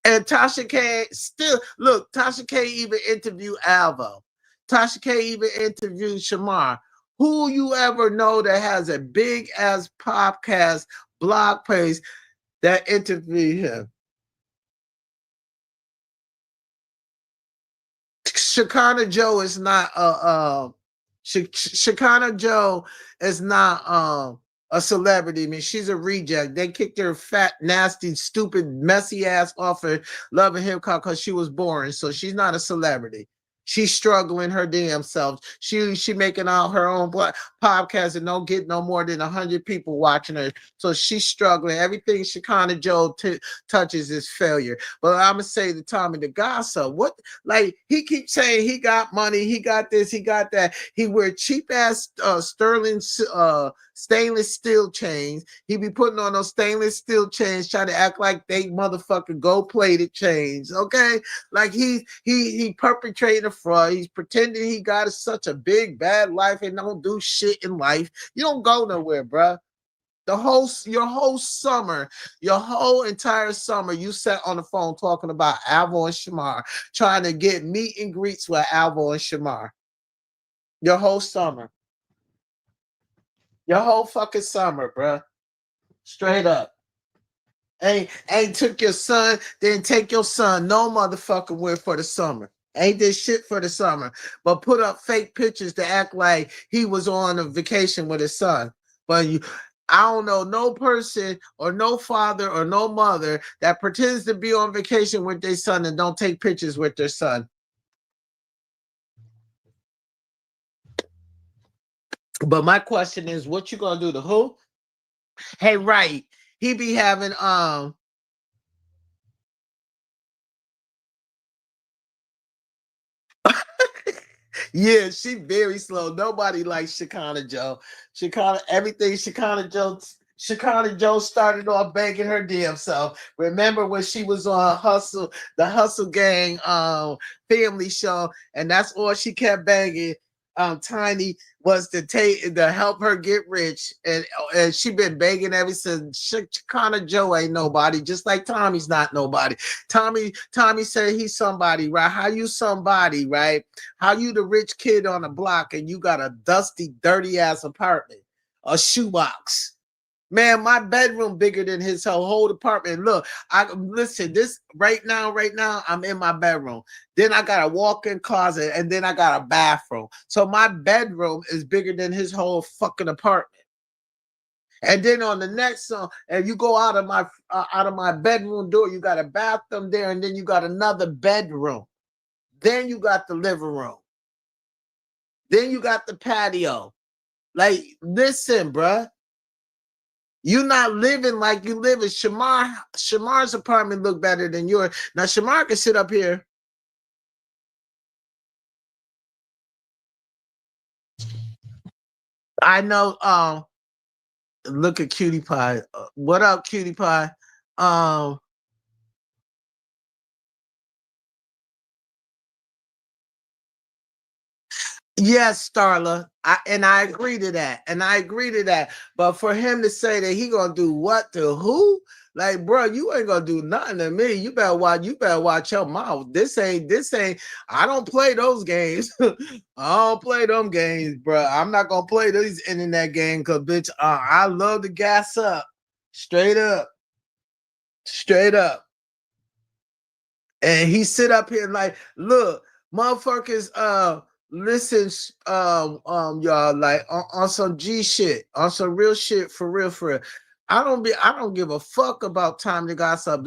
And Tasha K still look. Tasha K even interviewed Alvo. Tasha K even interviewed Shamar. Who you ever know that has a big ass podcast blog page that interviewed him? Shekinah Joe is not Shekinah Joe is not a celebrity. I mean, she's a reject. They kicked her fat, nasty, stupid, messy ass off of Love and Hip Hop because she was boring. So she's not a celebrity. She's struggling her damn self. She making out her own podcast and don't get no more than 100 people watching her. So she's struggling. Everything Shekinah Joe touches is failure. But I'm gonna say to Tommy the Gossip, what like he keeps saying he got money, he got this, he got that. He wear cheap ass sterling stainless steel chains. He be putting on those stainless steel chains, trying to act like they motherfucking gold plated chains. Okay, like he perpetrating a fraud. He's pretending he got such a big bad life and don't do shit in life. You don't go nowhere, bruh. Your whole summer, your whole entire summer, you sat on the phone talking about Alvo and Shamar, trying to get meet and greets with Alvo and Shamar. Your whole summer. Your whole fucking summer, bruh. Straight up. Ain't took your son, then take your son no motherfucking where for the summer. Ain't this shit for the summer, but put up fake pictures to act like he was on a vacation with his son. But I don't know no person or no father or no mother that pretends to be on vacation with their son and don't take pictures with their son. But my question is, what you gonna do to who? Hey, right. He be having yeah, she very slow. Nobody likes Shekinah Joe. Shekinah Joe started off begging her damn self. Remember when she was on Hustle, the Hustle Gang family show, and that's all she kept begging Tiny was to help her get rich, and she been begging ever since. Shekinah Joe ain't nobody, just like Tommy's not nobody. Tommy said he's somebody, right? How you somebody, right? How you the rich kid on the block and you got a dusty, dirty ass apartment, a shoebox? Man, my bedroom bigger than his whole apartment. Look, I listen. This right now, I'm in my bedroom. Then I got a walk-in closet, and then I got a bathroom. So my bedroom is bigger than his whole fucking apartment. And then on the next one, and you go out of my bedroom door, you got a bathroom there, and then you got another bedroom. Then you got the living room. Then you got the patio. Like, listen, bruh. You're not living like you live in Shamar's apartment look better than yours. Now, Shamar can sit up here. I know. Look at Cutie Pie. What up, Cutie Pie? Um, Yes, Starla, I agree to that, and I agree to that. But for him to say that he gonna do what to who, like, bro, you ain't gonna do nothing to me. You better watch. You better watch your mouth. This ain't. This ain't. I don't play those games. I don't play them games, bro. I'm not gonna play these internet games, cause bitch, I love to gas up, straight up, straight up. And he sit up here like, look, motherfuckers, listen, y'all, like on some G shit, on some real shit, for real, for real. I don't give a fuck about time to gossip.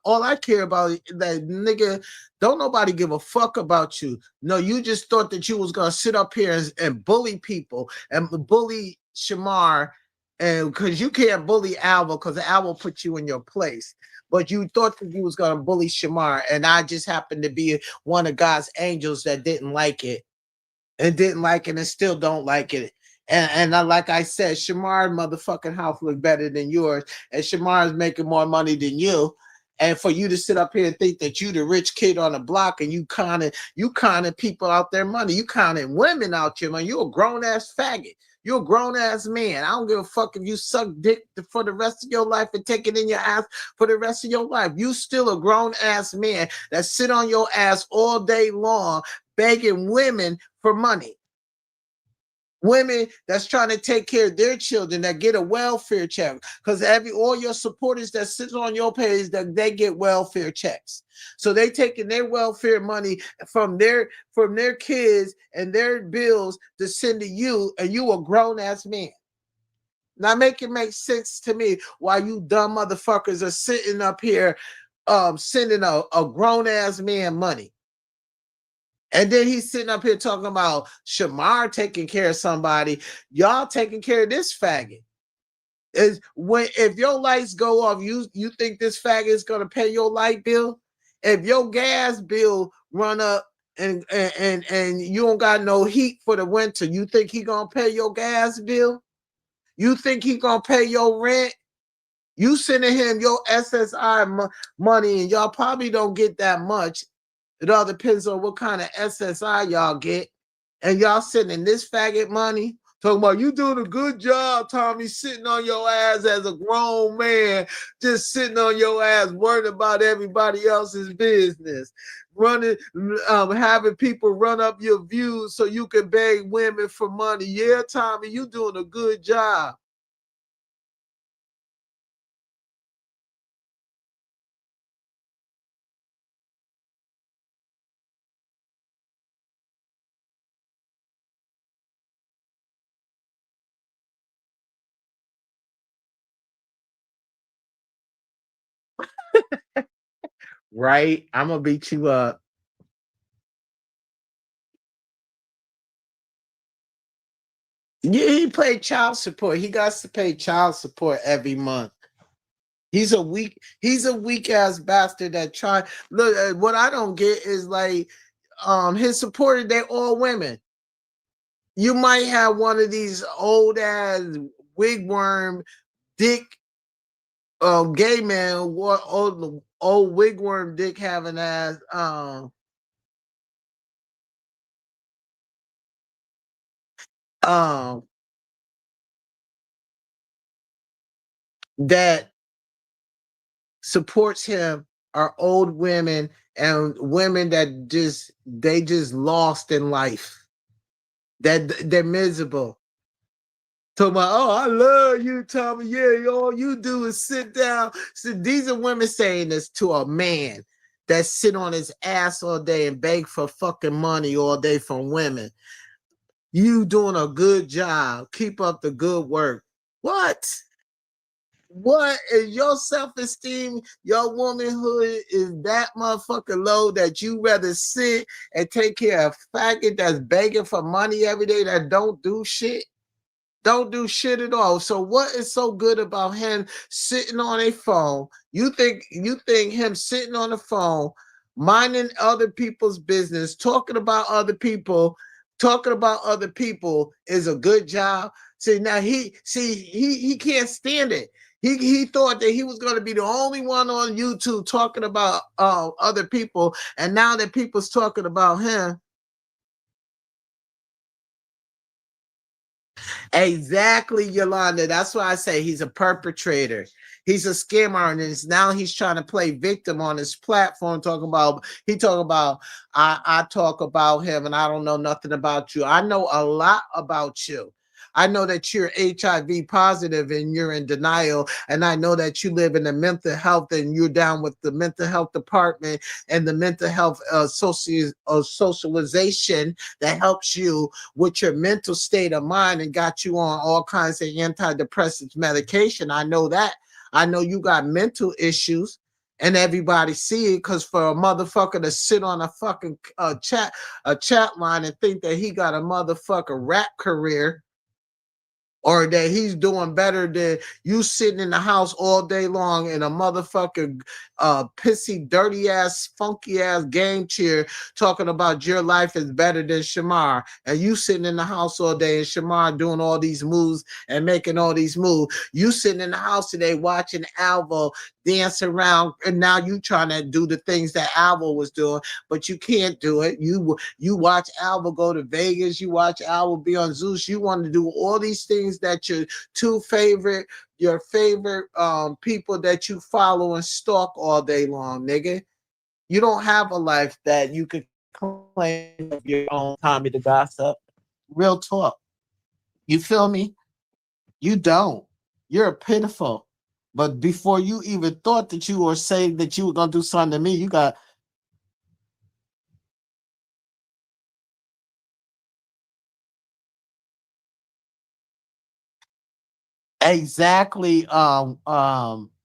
All I care about is that nigga. Don't nobody give a fuck about you. No, you just thought that you was gonna sit up here and bully people and bully Shamar, and because you can't bully Alva, because Alva put you in your place. But you thought that you was gonna bully Shamar, and I just happened to be one of God's angels that didn't like it, and still don't like it. And like I said, Shamar motherfucking house look better than yours, and Shamar's making more money than you. And for you to sit up here and think that you the rich kid on the block, and you conning people out their money, you conning women out your money. You a grown ass faggot. You're a grown ass man. I don't give a fuck if you suck dick for the rest of your life and take it in your ass for the rest of your life. You still a grown ass man that sit on your ass all day long begging women for money. Women that's trying to take care of their children that get a welfare check, because all your supporters that sit on your page, that they get welfare checks. So they taking their welfare money from their kids and their bills to send to you, and you a grown ass man. Now make it make sense to me why you dumb motherfuckers are sitting up here sending a grown ass man money. And then he's sitting up here talking about Shamar taking care of somebody. Y'all taking care of this faggot. Is when if your lights go off, you think this faggot is gonna pay your light bill? If your gas bill run up and you don't got no heat for the winter, you think he gonna pay your gas bill? You think he gonna pay your rent? You sending him your SSI money, and y'all probably don't get that much. It all depends on what kind of SSI y'all get. And y'all sending this faggot money. Talking about you doing a good job, Tommy, sitting on your ass as a grown man, just sitting on your ass, worrying about everybody else's business, running, having people run up your views so you can beg women for money. Yeah, Tommy, you doing a good job. right? I'm gonna beat you up. Yeah, he paid child support. He got to pay child support every month. He's a weak ass bastard that try. Look, what I don't get is like, his supporters, they all women. You might have one of these old ass wigworm dick, gay man, what old wigworm dick having ass, um that supports him are old women and women that just lost in life. That they're miserable. Talking about, oh, I love you, Tommy. Yeah, all you do is sit down. So these are women saying this to a man that sit on his ass all day and beg for fucking money all day from women. You doing a good job. Keep up the good work. What? What is your self-esteem, your womanhood is that motherfucking low that you rather sit and take care of a faggot that's begging for money every day that don't do shit? Don't do shit at all. So what is so good about him sitting on a phone? You think him sitting on the phone, minding other people's business, talking about other people is a good job? See now he can't stand it. He thought that he was going to be the only one on YouTube talking about other people, and now that people's talking about him. Exactly, Yolanda. That's why I say he's a perpetrator. He's a scammer, and now he's trying to play victim on his platform. Talk about I talk about him, and I don't know nothing about you. I know a lot about you. I know that you're HIV positive and you're in denial, and I know that you live in the mental health and you're down with the mental health department and the mental health socialization that helps you with your mental state of mind and got you on all kinds of antidepressants medication. I know that. I know you got mental issues and everybody see it because for a motherfucker to sit on a fucking chat line and think that he got a motherfucker rap career or that he's doing better than you sitting in the house all day long in a motherfucking pissy, dirty ass, funky ass game chair talking about your life is better than Shamar. And you sitting in the house all day and Shamar doing all these moves and making all these moves. You sitting in the house today watching Alvo dance around, and now you trying to do the things that Alvo was doing, but you can't do it. You watch Alva go to Vegas, you watch Alva be on Zeus, you want to do all these things that your favorite people that you follow and stalk all day long, nigga. You don't have a life that you could claim of your own, Tommy the Gossip. Real talk. You feel me? You don't. You're pitiful. But before you even thought that you were saying that you were gonna do something to me, you got exactly right.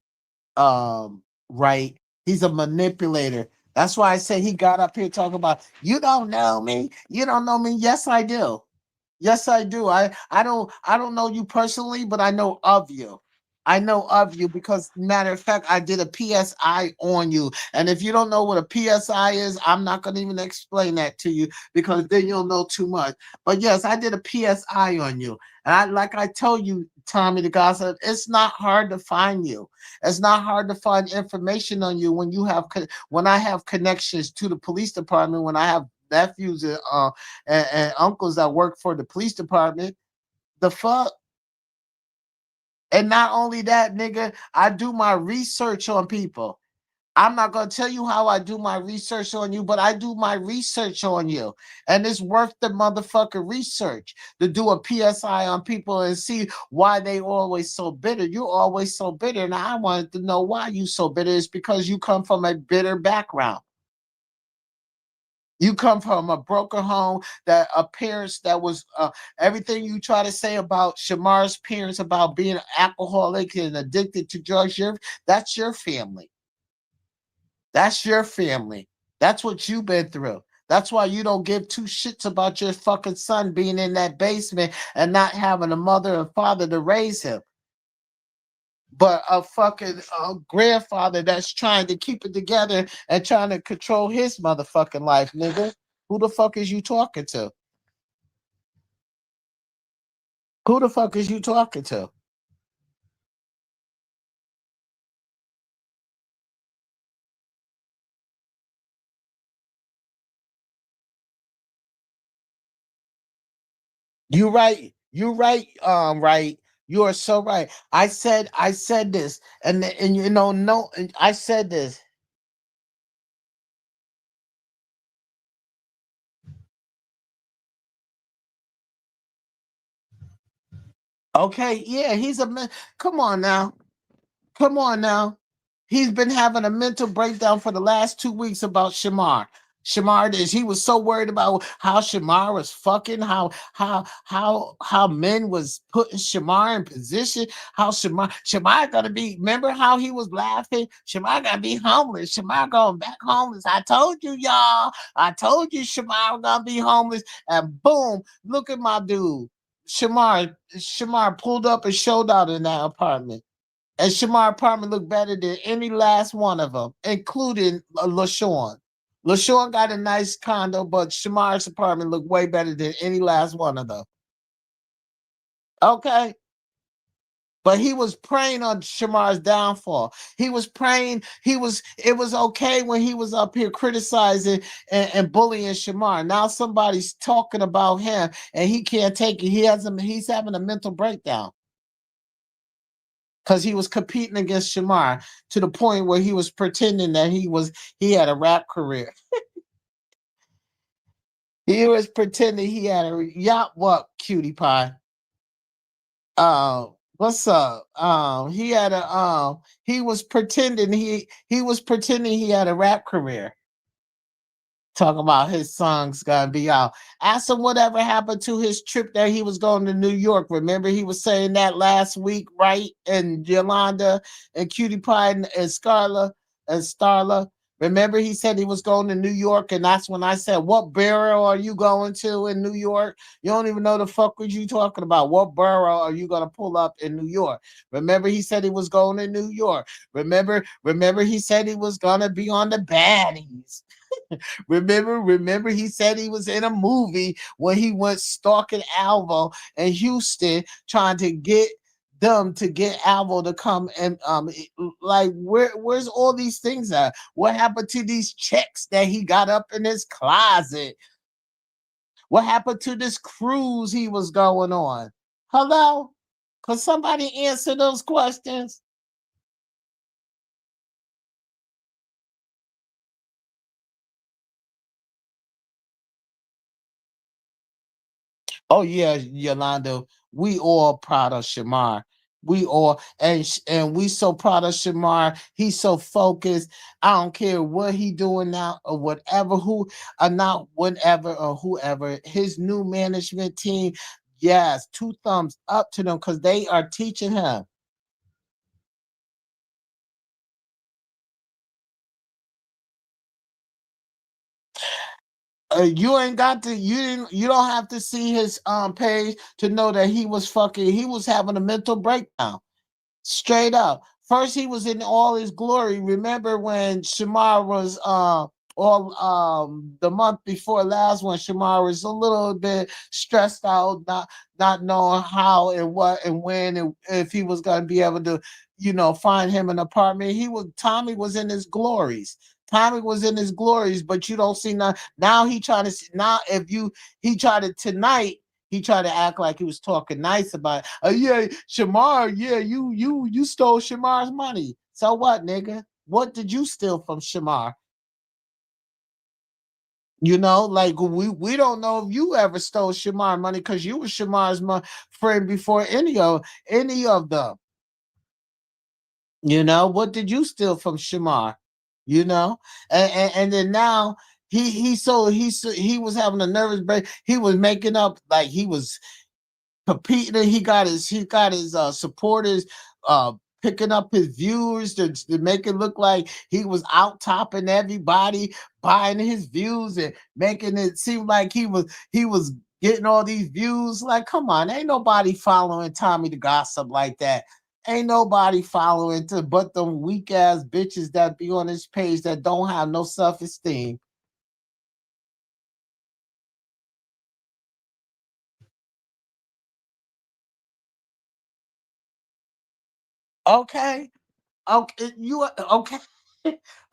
He's a manipulator. That's why I say he got up here talking about you don't know me. You don't know me. Yes, I do. Yes, I do. I don't know you personally, but I know of you. I know of you because matter of fact, I did a PSI on you. And if you don't know what a PSI is, I'm not gonna even explain that to you because then you'll know too much. But yes, I did a PSI on you. And like I told you, Tommy the Gossip, it's not hard to find you. It's not hard to find information on you when I have connections to the police department, when I have nephews and uncles that work for the police department. The fuck? And not only that, nigga, I do my research on people. I'm not going to tell you how I do my research on you, but I do my research on you. And it's worth the motherfucking research to do a PSI on people and see why they always so bitter. You're always so bitter. And I wanted to know why you so bitter. It's because you come from a bitter background. You come from a broken home that a parents that was everything you try to say about Shamar's parents about being alcoholic and addicted to drugs. That's your family. That's your family. That's what you've been through. That's why you don't give two shits about your fucking son being in that basement and not having a mother and father to raise him, but a fucking grandfather that's trying to keep it together and trying to control his motherfucking life, nigga. Who the fuck is you talking to? Who the fuck is you talking to? You right. You right. Right. You are so right. I said this, and you know, no, I said this. Okay, yeah, he's a man. Come on now. Come on now. He's been having a mental breakdown for the last 2 weeks about Shamar. Shamar is he was so worried about how Shamar was fucking, how men was putting Shamar in position, how Shamar gonna be, remember how he was laughing? Shamar gonna be homeless. Shamar going back homeless. I told you, y'all. I told you Shamar gonna be homeless. And boom, look at my dude. Shamar pulled up and showed out in that apartment. And Shamar apartment looked better than any last one of them, including LaShawn. LaShawn got a nice condo, but Shamar's apartment looked way better than any last one of them. Okay. But he was praying on Shamar's downfall. He was praying. It was okay when he was up here criticizing and bullying Shamar. Now somebody's talking about him and he can't take it. He's having a mental breakdown because he was competing against Shamar to the point where he was pretending that he had a rap career. He was pretending he had a yacht. What, cutie pie? What's up? He had a he was pretending he had a rap career. Talking about his song's gonna be out. Ask him whatever happened to his trip that he was going to New York. Remember, he was saying that last week, right? And Yolanda and Cutie Pie and Scarla and Starla. Remember, he said he was going to New York, and that's when I said, "What borough are you going to in New York? You don't even know the fuck what you talking about. What borough are you gonna pull up in New York?" Remember, he said he was going to New York. Remember, he said he was gonna be on the baddies. Remember, he said he was in a movie when he went stalking Alvo in Houston, trying to get them to get Alvo to come and like where's all these things at? What happened to these checks that he got up in his closet? What happened to this cruise he was going on? Hello? Could somebody answer those questions? Oh yeah, Yolanda, we all proud of Shamar. We all and we so proud of Shamar. He's so focused. I don't care what he doing now or whatever who or not whatever or whoever his new management team. Yes, two thumbs up to them because they are teaching him. You ain't got to you don't have to see his page to know that he was having a mental breakdown. Straight up. First, he was in all his glory. Remember when Shamar was all the month before last when Shamar was a little bit stressed out, not knowing how and what and when and if he was gonna be able to, find him an apartment. Tommy was in his glories. Tommy was in his glories, but you don't see now he trying to now if you he tried to tonight he tried to act like he was talking nice about, yeah, Shamar, yeah, you stole Shamar's money. So what, nigga? What did you steal from Shamar? Like we don't know if you ever stole Shamar money because you were Shamar's friend before any of them. What did you steal from Shamar? And then now he was having a nervous break. He was making up like he was competing. He got his supporters picking up his views to make it look like he was out topping everybody, buying his views and making it seem like he was getting all these views. Like, come on, ain't nobody following Tommy the Gossip like that. Ain't nobody following to but them weak ass bitches that be on this page that don't have no self esteem. Okay, okay, you okay?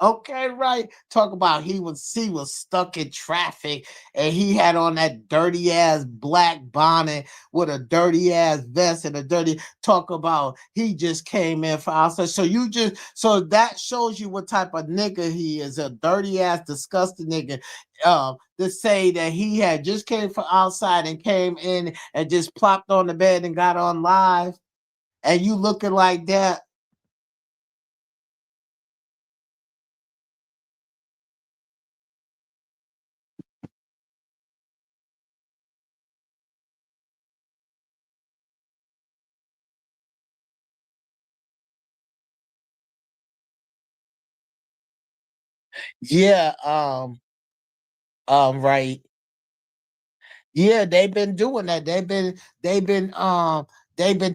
Okay, right. Talk about he was stuck in traffic and he had on that dirty ass black bonnet with a dirty ass vest and a dirty talk about he just came in for outside. So you just so that shows you what type of nigga he is, a dirty ass, disgusting nigga. To say that he had just came from outside and came in and just plopped on the bed and got on live and you looking like that. Yeah, right. Yeah, they've been doing that. They've been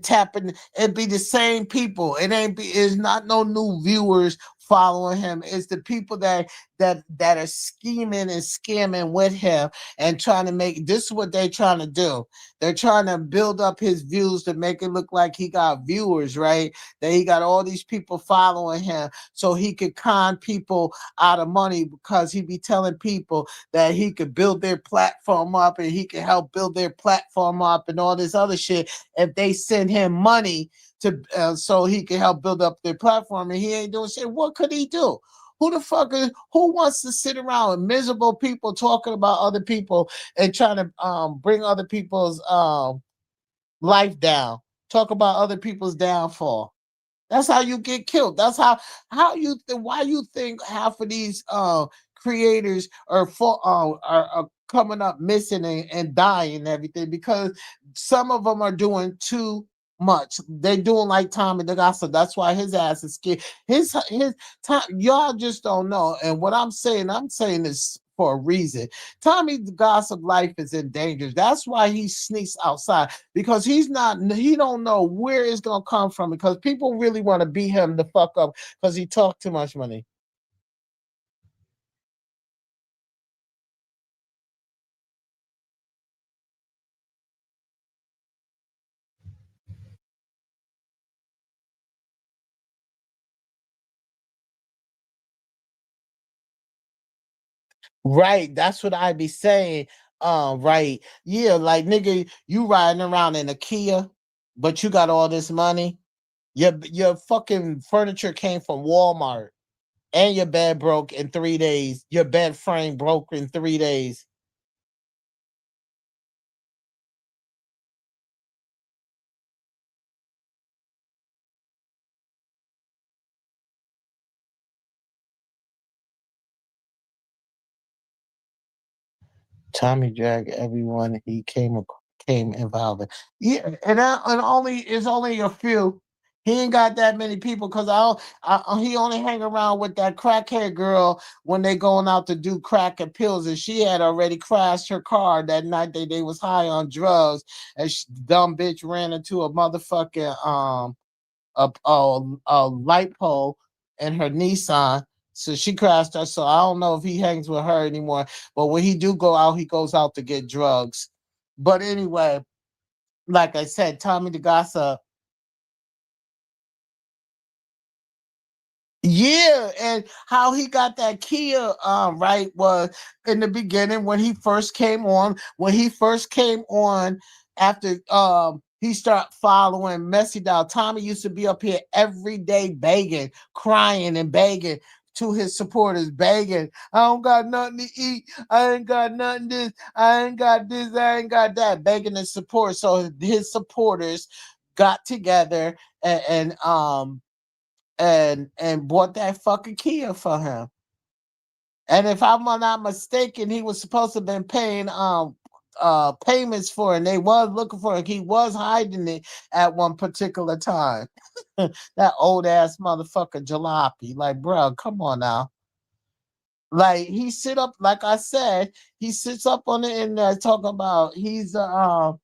tapping. It be the same people. It's not no new viewers following him. It's the people that are scheming and scamming with him and trying to make this is what they're trying to do. They're trying to build up his views to make it look like he got viewers, right? That he got all these people following him so he could con people out of money because he be telling people that he could build their platform up and he could help build their platform up and all this other shit if they send him money to so he can help build up their platform and he ain't doing shit. What could he do? Who wants to sit around with miserable people talking about other people and trying to bring other people's life down, talk about other people's downfall? That's how you get killed. That's why you think half of these creators are coming up missing and dying and everything because some of them are doing too much. They doing like Tommy the Gossip. That's why his ass is scared. His time. Y'all just don't know. And what I'm saying this for a reason. Tommy the Gossip life is in danger. That's why he sneaks outside because he don't know where it's gonna come from because people really want to beat him the fuck up because he talked too much money. Right, that's what I be saying. Right, yeah, like nigga, you riding around in a Kia, but you got all this money. Your fucking furniture came from Walmart, and your bed broke in 3 days. Your bed frame broke in 3 days. Tommy dragged everyone he came involved in. Yeah, and only it's only a few. He ain't got that many people because he only hang around with that crackhead girl when they going out to do crack and pills, and she had already crashed her car that night they was high on drugs, and dumb bitch ran into a motherfucking a light pole in her Nissan. So she crashed her. So I don't know if he hangs with her anymore. But when he do go out, he goes out to get drugs. But anyway, like I said, Tommy the Gossip. Yeah, and how he got that Kia right was in the beginning when he first came on after he started following Messy Doll. Tommy used to be up here every day begging, crying and begging to his supporters, begging, I don't got nothing to eat, I ain't got nothing this, I ain't got this, I ain't got that, begging his support. So his supporters got together and bought that fucking Kia for him. And if I'm not mistaken, he was supposed to have been paying payments for it, and they was looking for it. He was hiding it at one particular time. That old ass motherfucker jalopy. Like, bro, come on now. Like he sit up, like I said, he sits up on the internet talking about he got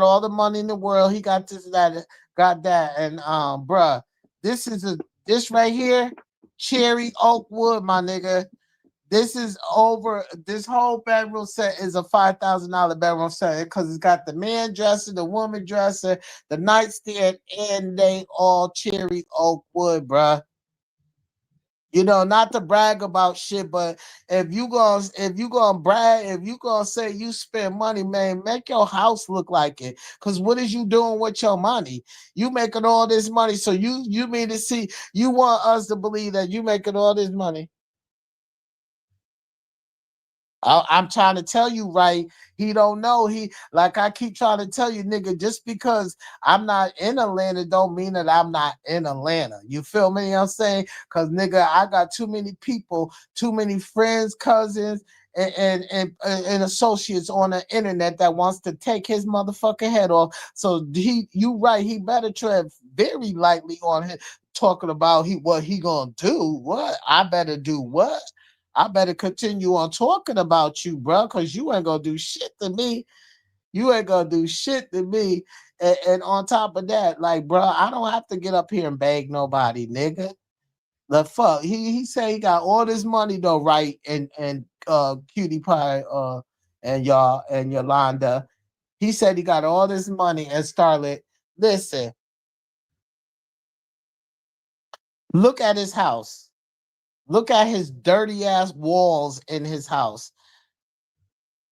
all the money in the world. He got this, that, got that, and bruh, this is a this right here, cherry oak wood, my nigga. This is over. This whole bedroom set is a $5,000 bedroom set because it's got the man dresser, the woman dresser, the nightstand, and they all cherry oak wood, bruh. You know, not to brag about shit, but if you gonna brag, if you gonna say you spend money, man, make your house look like it. Cause what is you doing with your money? You making all this money, so you mean to see you want us to believe that you making all this money? I'm trying to tell you, right? He don't know. He like I keep trying to tell you, nigga. Just because I'm not in Atlanta, don't mean that I'm not in Atlanta. You feel me? I'm saying, cause nigga, I got too many people, too many friends, cousins, and associates on the internet that wants to take his motherfucking head off. So you right. He better tread very lightly on him, talking about what he gonna do. What I better do? What? I better continue on talking about you, bro, because you ain't gonna do shit to me. You ain't gonna do shit to me. And on top of that, like, bro, I don't have to get up here and beg nobody, nigga. The fuck. He said he got all this money though, right? And Cutie Pie and y'all and Yolanda. He said he got all this money and Starlet. Listen, look at his house. Look at his dirty ass walls in his house.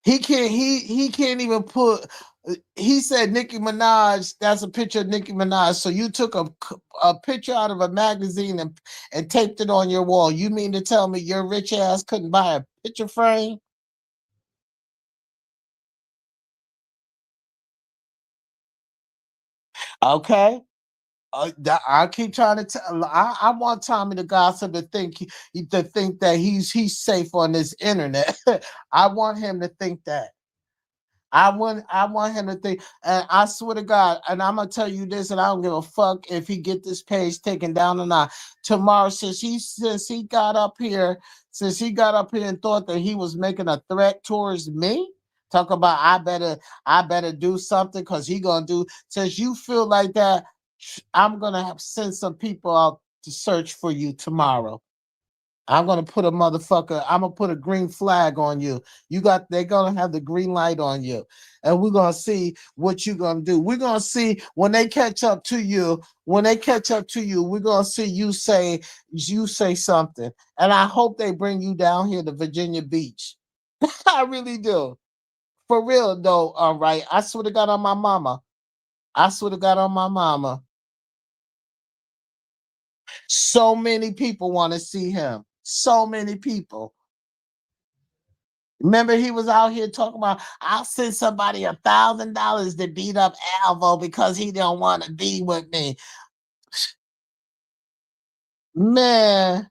He can't even put. He said Nicki Minaj. That's a picture of Nicki Minaj. So you took a picture out of a magazine and taped it on your wall. You mean to tell me your rich ass couldn't buy a picture frame? Okay. I keep trying to tell. I want Tommy the Gossip to think that he's safe on this internet. I want him to think that. I want him to think, and I swear to God, and I'm gonna tell you this, and I don't give a fuck if he get this page taken down or not. Tomorrow, since he got up here and thought that he was making a threat towards me, talk about I better do something because he gonna do. Since you feel like that, I'm gonna have send some people out to search for you tomorrow. I'm gonna put a motherfucker. I'm gonna put a green flag on you. They're gonna have the green light on you, and we're gonna see what you're gonna do. We're gonna see when they catch up to you. When they catch up to you, we're gonna see you say something. And I hope they bring you down here to Virginia Beach. I really do, for real though. All right, I swear to God on my mama. I swear to God on my mama. So many people want to see him. So many people. Remember, he was out here talking about, I'll send somebody $1,000 to beat up Alvo because he don't want to be with me. Man,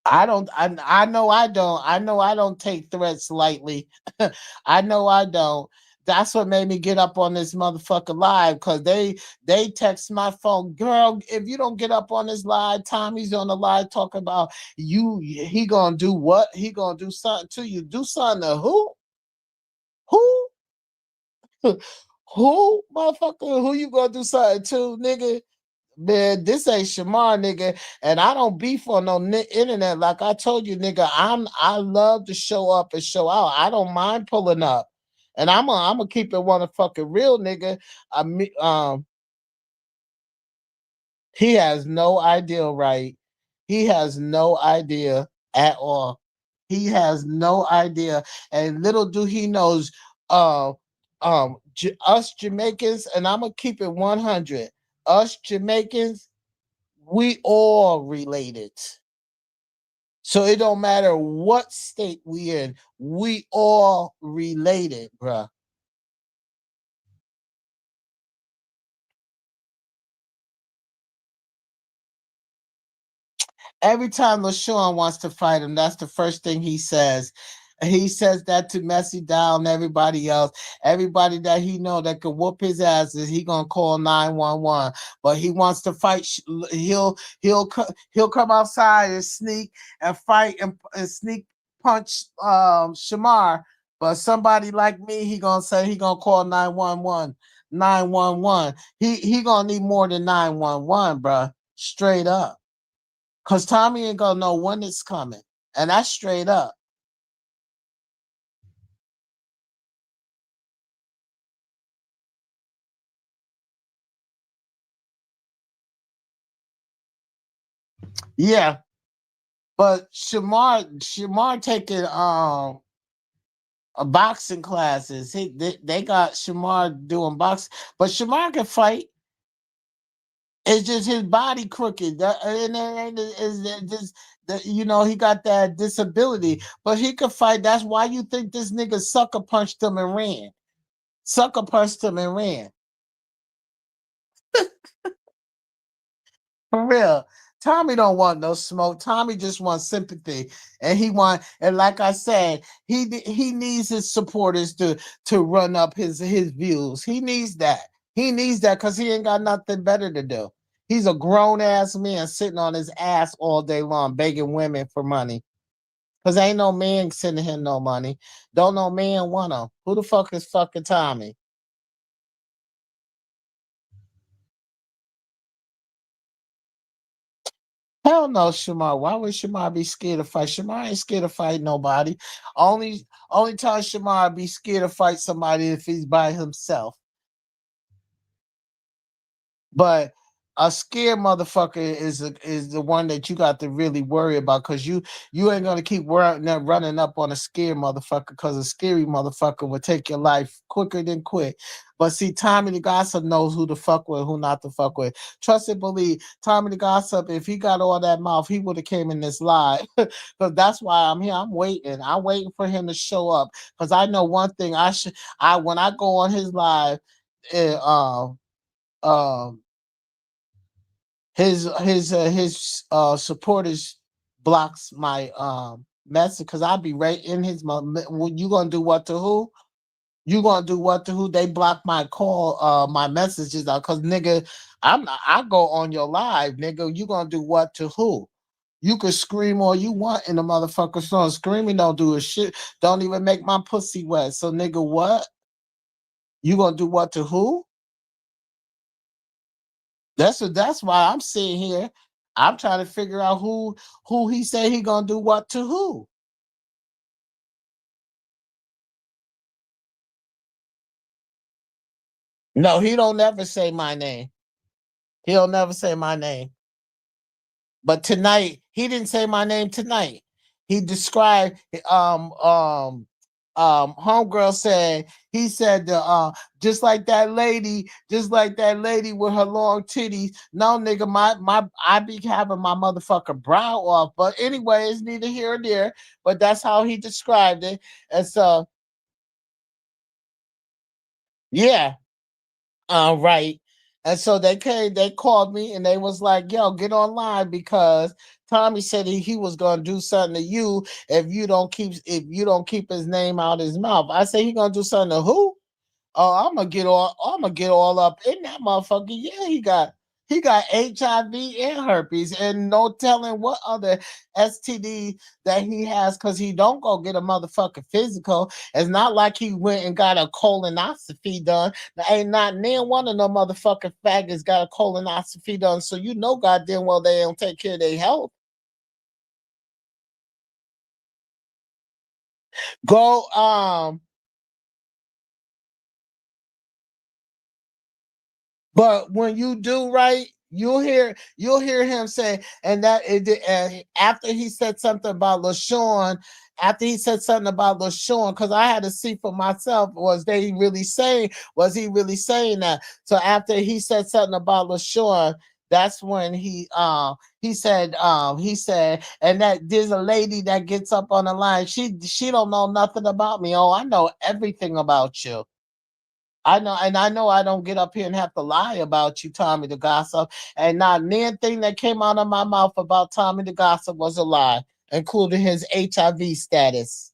I know I don't. I know I don't take threats lightly. I know I don't. That's what made me get up on this motherfucker live because they text my phone, girl. If you don't get up on this live, Tommy's on the live talking about you. He gonna do what? He gonna do something to you. Do something to who? Who? Who, motherfucker? Who you gonna do something to, nigga? Man, this ain't Shamar, nigga, and I don't beef on no internet. Like I told you, nigga, I love to show up and show out. I don't mind pulling up, and I'm gonna keep it one fucking real, nigga. I mean, he has no idea, right? He has no idea at all. He has no idea, and little do he knows, uh, us Jamaicans, and I'm gonna keep it 100. Us Jamaicans, we all related. So it don't matter what state we in, we all related, bruh. Every time LaShawn wants to fight him, that's the first thing he says. He says that to Messi down, everybody else, everybody that he know that could whoop his ass is he gonna call 911. But he wants to fight. He'll come outside and sneak and fight and sneak punch Shamar. But somebody like me, he gonna say he gonna call 911. 911. He gonna need more than 911, bruh. Straight up. Cause Tommy ain't gonna know when it's coming. And that's straight up. Yeah. But Shamar taking a boxing classes. They got Shamar doing boxing. But Shamar can fight. It's just his body crooked. And is just that he got that disability. But he could fight. That's why you think this nigga sucker punched him and ran. Sucker punched him and ran. For real. Tommy don't want no smoke. Tommy just wants sympathy. And like I said, he needs his supporters to run up his views. He needs that. He needs that because he ain't got nothing better to do. He's a grown ass man sitting on his ass all day long, begging women for money. Cause ain't no man sending him no money. Don't no man want him. Who the fuck is fucking Tommy? Hell no, Shamar. Why would Shamar be scared to fight? Shamar ain't scared to fight nobody. Only time Shamar be scared to fight somebody if he's by himself. But a scared motherfucker is the one that you got to really worry about because you ain't gonna keep running up on a scared motherfucker because a scary motherfucker will take your life quicker than quick. But see, Tommy the Gossip knows who to fuck with, who not to fuck with. Trust and believe, Tommy the Gossip, if he got all that mouth, he would have came in this live. Because that's why I'm here. I'm waiting. I'm waiting for him to show up. Because I know one thing. I when I go on his live, uh, um his supporters blocks my message because I'll be right in his you gonna do what to who? You gonna do what to who? They block my call, my messages out because nigga, I go on your live, nigga. You gonna do what to who? You could scream all you want in the motherfucker song. Screaming don't do a shit. Don't even make my pussy wet. So nigga, what? You gonna do what to who? That's why I'm sitting here. I'm trying to figure out who he say he gonna do what to who. No, he don't never say my name. He'll never say my name. But tonight, he didn't say my name tonight. He described homegirl said he said just like that lady with her long titties. No nigga, my I be having my motherfucker brow off. But anyway, it's neither here or there. But that's how he described it. And so yeah, right. And so they called me and they was like, yo, get online because Tommy said he was gonna do something to you if you don't keep his name out his mouth. I said he gonna do something to who? Oh, I'm gonna get all up in that motherfucker. Yeah, he got HIV and herpes, and no telling what other STD that he has because he don't go get a motherfucking physical. It's not like he went and got a colonoscopy done. There ain't not near one of them motherfucking faggots got a colonoscopy done. So you know goddamn well they don't take care of their health. Go But when you do right, you'll hear him say, and after he said something about LaShawn, because I had to see for myself, was he really saying that? So after he said something about LaShawn, that's when he said, and that there's a lady that gets up on the line. She don't know nothing about me. Oh, I know everything about you. I know, and I know I don't get up here and have to lie about you, Tommy the Gossip. And not near thing that came out of my mouth about Tommy the Gossip was a lie, including his HIV status.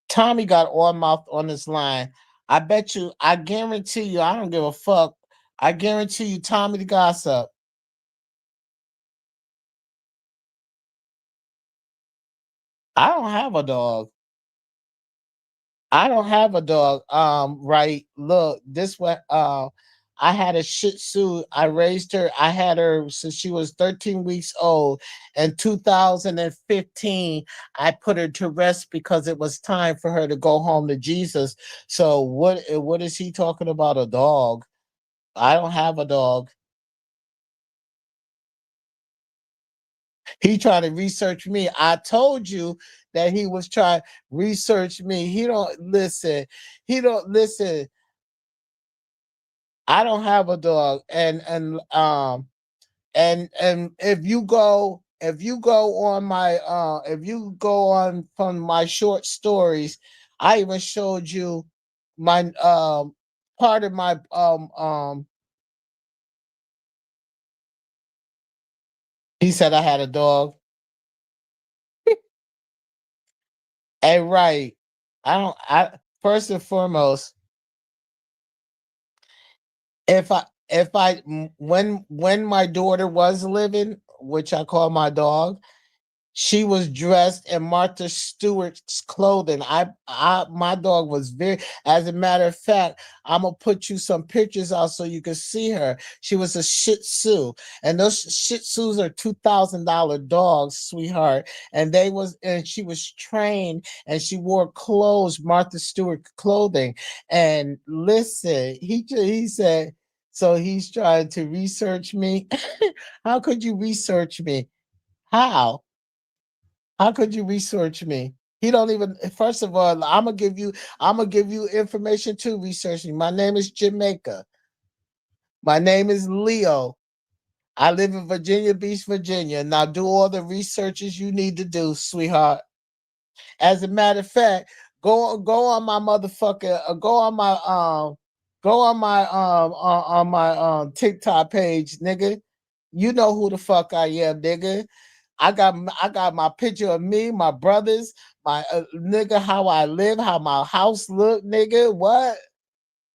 Tommy got all mouth on this line. I bet you, I guarantee you, I don't give a fuck. I guarantee you, Tommy the Gossip. I don't have a dog. I don't have a dog. Right. Look, this what I had a Shih Tzu. I raised her. I had her since she was 13 weeks old. In 2015, I put her to rest because it was time for her to go home to Jesus. So what is he talking about? A dog? I don't have a dog. He tried to research me. I told you that he was trying to research me. He don't listen. He don't listen. I don't have a dog, and if you go on my if you go on from my short stories, I even showed you my part of my he said I had a dog. Hey, right. I don't I First and foremost, if I when my daughter was living, which I call my dog, she was dressed in Martha Stewart's clothing. My dog was very. As a matter of fact, I'm gonna put you some pictures out so you can see her. She was a Shih Tzu, and those Shih Tzus are $2,000 dogs, sweetheart. And she was trained, and she wore clothes, Martha Stewart clothing. And listen, he said. So he's trying to research me. How could you research me? How? How could you research me? He don't even. First of all, I'm gonna give you information to research me. My name is Jamaica. My name is Leo. I live in Virginia Beach, Virginia. Now do all the researches you need to do, sweetheart. As a matter of fact, go on my motherfucker. Go on my TikTok page, nigga. You know who the fuck I am, nigga. I got my picture of me, my brothers, my nigga, how I live, how my house look, nigga. What?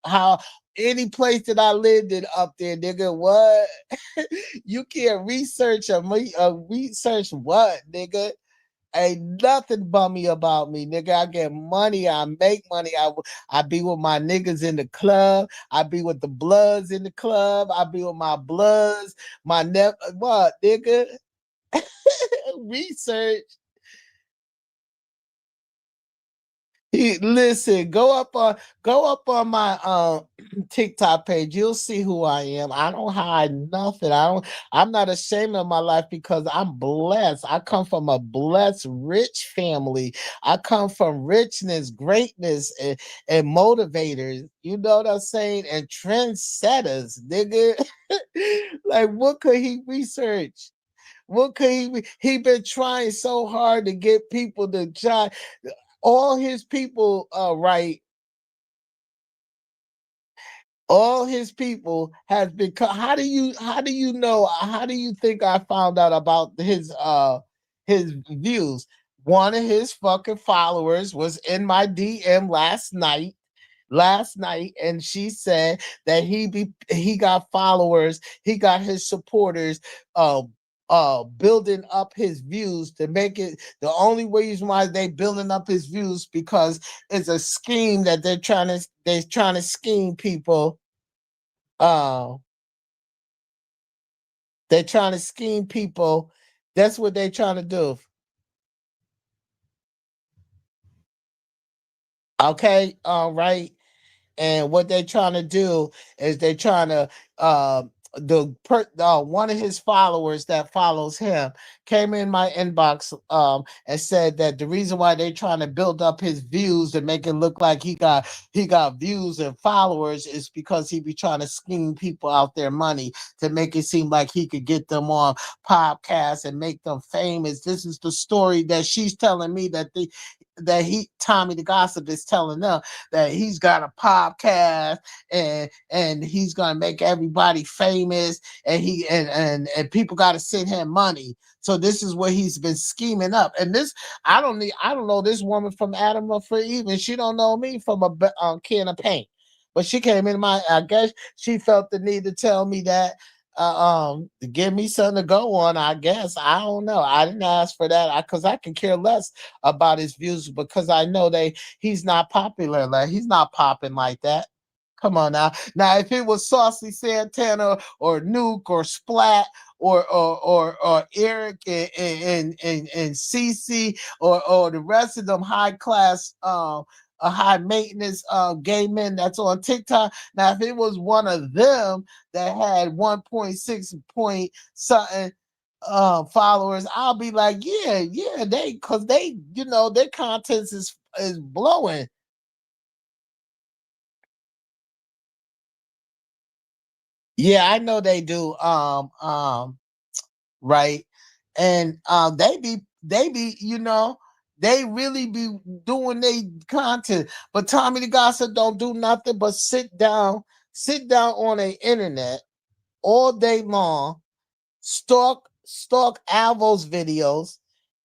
How any place that I lived in up there, nigga. What? You can't research me. Research what, nigga? Ain't nothing bummy about me, nigga. I get money. I make money. I be with my niggas in the club. I be with the Bloods in the club. I be with my Bloods. What, nigga? Research. Listen, go up on my TikTok page. You'll see who I am. I don't hide nothing. I'm not ashamed of my life because I'm blessed. I come from a blessed, rich family. I come from richness, greatness, and motivators. You know what I'm saying? And trendsetters, nigga. Like, what could he research? What could he been trying so hard to get people to try all his people right, all his people has become. How do you think I found out about his views? One of his fucking followers was in my DM last night, and she said that he got followers, he got his supporters uh building up his views to make it. The only reason why they building up his views because it's a scheme that they're trying to scheme people. uh they're trying to scheme people. That's what they're trying to do. Okay, all right. And what they're trying to do is they're trying to one of his followers that follows him came in my inbox and said that the reason why they're trying to build up his views and make it look like he got views and followers is because he be trying to scheme people out their money to make it seem like he could get them on podcasts and make them famous. This is the story that she's telling me that Tommy the Gossip is telling them that he's got a podcast and he's gonna make everybody famous and and people gotta send him money. So this is what he's been scheming up. And this I don't know this woman from Adam or for even she don't know me from a can of paint. But she came in I guess she felt the need to tell me that to give me something to go on. I guess I don't know. I didn't ask for that because I can care less about his views because I know he's not popular. Like he's not popping like that. Come on now. Now, if it was Saucy Santana or Nuke or Splat or Eric and CC or the rest of them high class a high maintenance gay men that's on TikTok. Now, if it was one of them that had 1.6 point something followers, I'll be like, yeah, because their content is blowing. Yeah, I know they do. Right. And they really be doing their content. But Tommy the Gossip don't do nothing but sit down on the internet all day long, stalk Alvo's videos,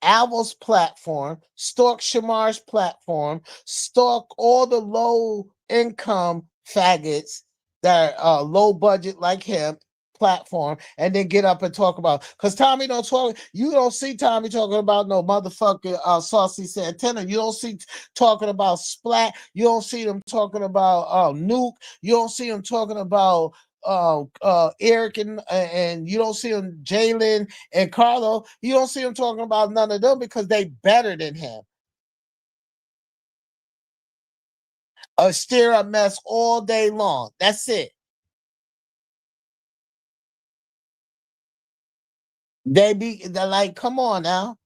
Alvo's platform, stalk Shamar's platform, stalk all the low income faggots that are low budget like him platform, and then get up and talk about because Tommy don't talk. You don't see Tommy talking about no motherfucking Saucy Santana. You don't see talking about Splat. You don't see them talking about Nuke. You don't see them talking about Eric and you don't see him Jalen and Carlo. You don't see him talking about none of them because they better than him. Stir a mess all day long. That's it. They're like, come on now.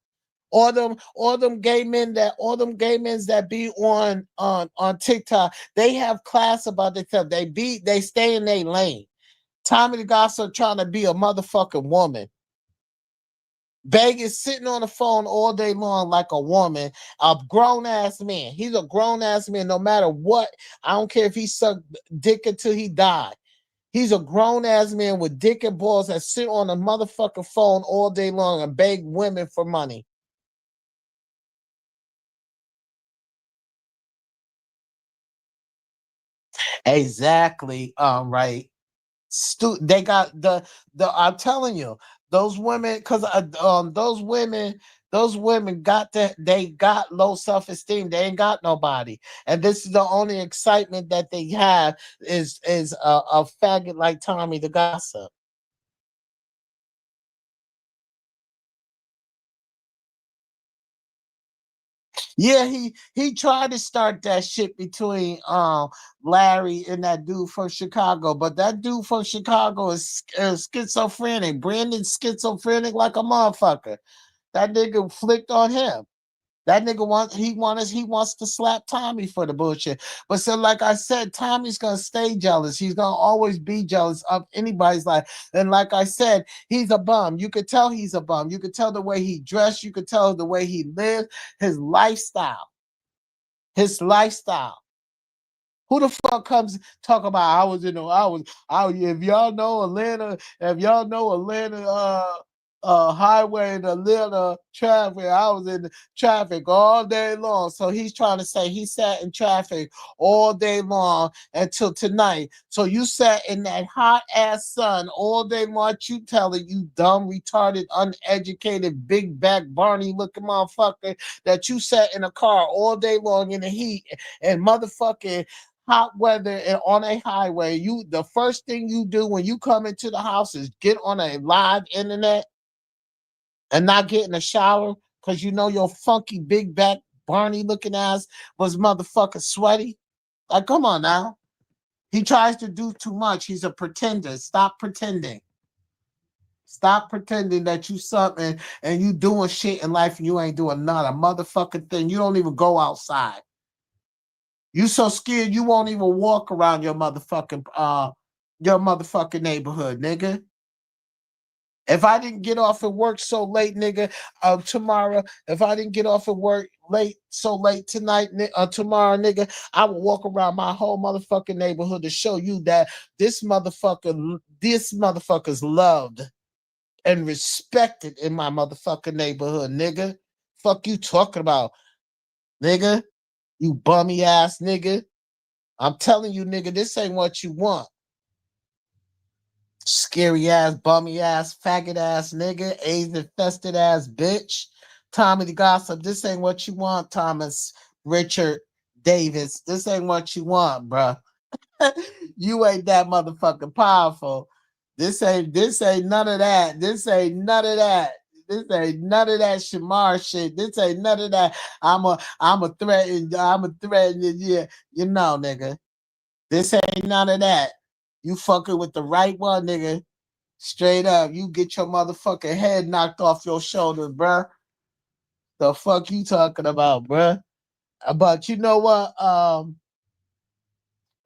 All them gay men that be on TikTok, they have class about themselves. They stay in their lane. Tommy the Gossip trying to be a motherfucking woman. Vegas sitting on the phone all day long like a woman, a grown ass man. He's a grown ass man, no matter what. I don't care if he sucked dick until he died. He's a grown ass man with dick and balls that sit on a motherfucking phone all day long and beg women for money. Exactly. Right. They got the. I'm telling you, those women, because those women got that. They got low self esteem. They ain't got nobody, and this is the only excitement that they have is a faggot like Tommy the Gossip. Yeah, he tried to start that shit between Larry and that dude from Chicago, but that dude from Chicago is schizophrenic. Brandon's schizophrenic like a motherfucker. That nigga flicked on him. That nigga wants to slap Tommy for the bullshit. But so like I said, Tommy's gonna stay jealous. He's gonna always be jealous of anybody's life. And like I said, he's a bum. You could tell he's a bum. You could tell the way he dressed. You could tell the way he lived. His lifestyle. His lifestyle. Who the fuck comes talk about if y'all know Atlanta, if y'all know Atlanta highway in Atlanta traffic, I was in the traffic all day long. So he's trying to say he sat in traffic all day long until tonight. So you sat in that hot ass sun all day long. You telling you dumb, retarded, uneducated, big back Barney looking motherfucker that you sat in a car all day long in the heat and motherfucking hot weather and on a highway, the first thing you do when you come into the house is get on a live internet and not get in a shower because you know your funky big back Barney looking ass was motherfucking sweaty. Like, come on now. He tries to do too much. He's a pretender. Stop pretending. Stop pretending that you something and you doing shit in life and you ain't doing not a motherfucking thing. You don't even go outside. You so scared you won't even walk around your motherfucking neighborhood, nigga. If I didn't get off at work so late, nigga, tomorrow, if I didn't get off at work so late tonight, tomorrow, nigga, I will walk around my whole motherfucking neighborhood to show you that this motherfucker's loved and respected in my motherfucking neighborhood, nigga. Fuck you talking about, nigga? You bummy ass nigga. I'm telling you, nigga, this ain't what you want. Scary ass, bummy ass, faggot ass nigga, AIDS infested ass bitch. Tommy the Gossip, this ain't what you want, Thomas Richard Davis. This ain't what you want, bruh. You ain't that motherfucking powerful. This ain't none of that. This ain't none of that. This ain't none of that Shamar shit. This ain't none of that. I'm a threaten yeah. You know, nigga. This ain't none of that. You fucking with the right one, nigga. Straight up. You get your motherfucking head knocked off your shoulders, bruh. The fuck you talking about, bruh? But you know what?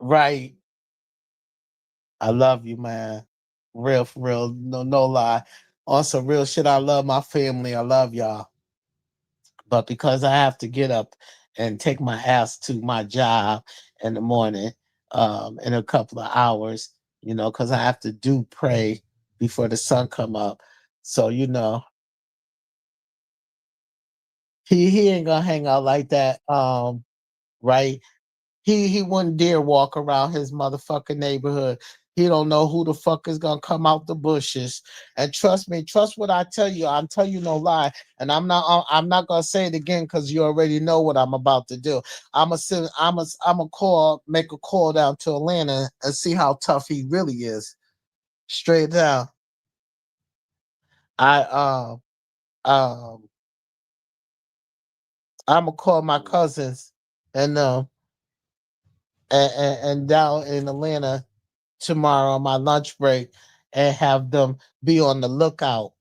Right. I love you, man. Real for real. No lie. On some real shit. I love my family. I love y'all. But because I have to get up and take my ass to my job in the morning, in a couple of hours, because I have to do pray before the sun come up. So he ain't gonna hang out like that. Right? He wouldn't dare walk around his motherfucking neighborhood. He don't know who the fuck is gonna come out the bushes. And trust me, trust what I tell you. I'm telling you no lie. And I'm not gonna say it again because you already know what I'm about to do. Make a call down to Atlanta and see how tough he really is. Straight down. I I'm gonna call my cousins and and down in Atlanta tomorrow on my lunch break and have them be on the lookout.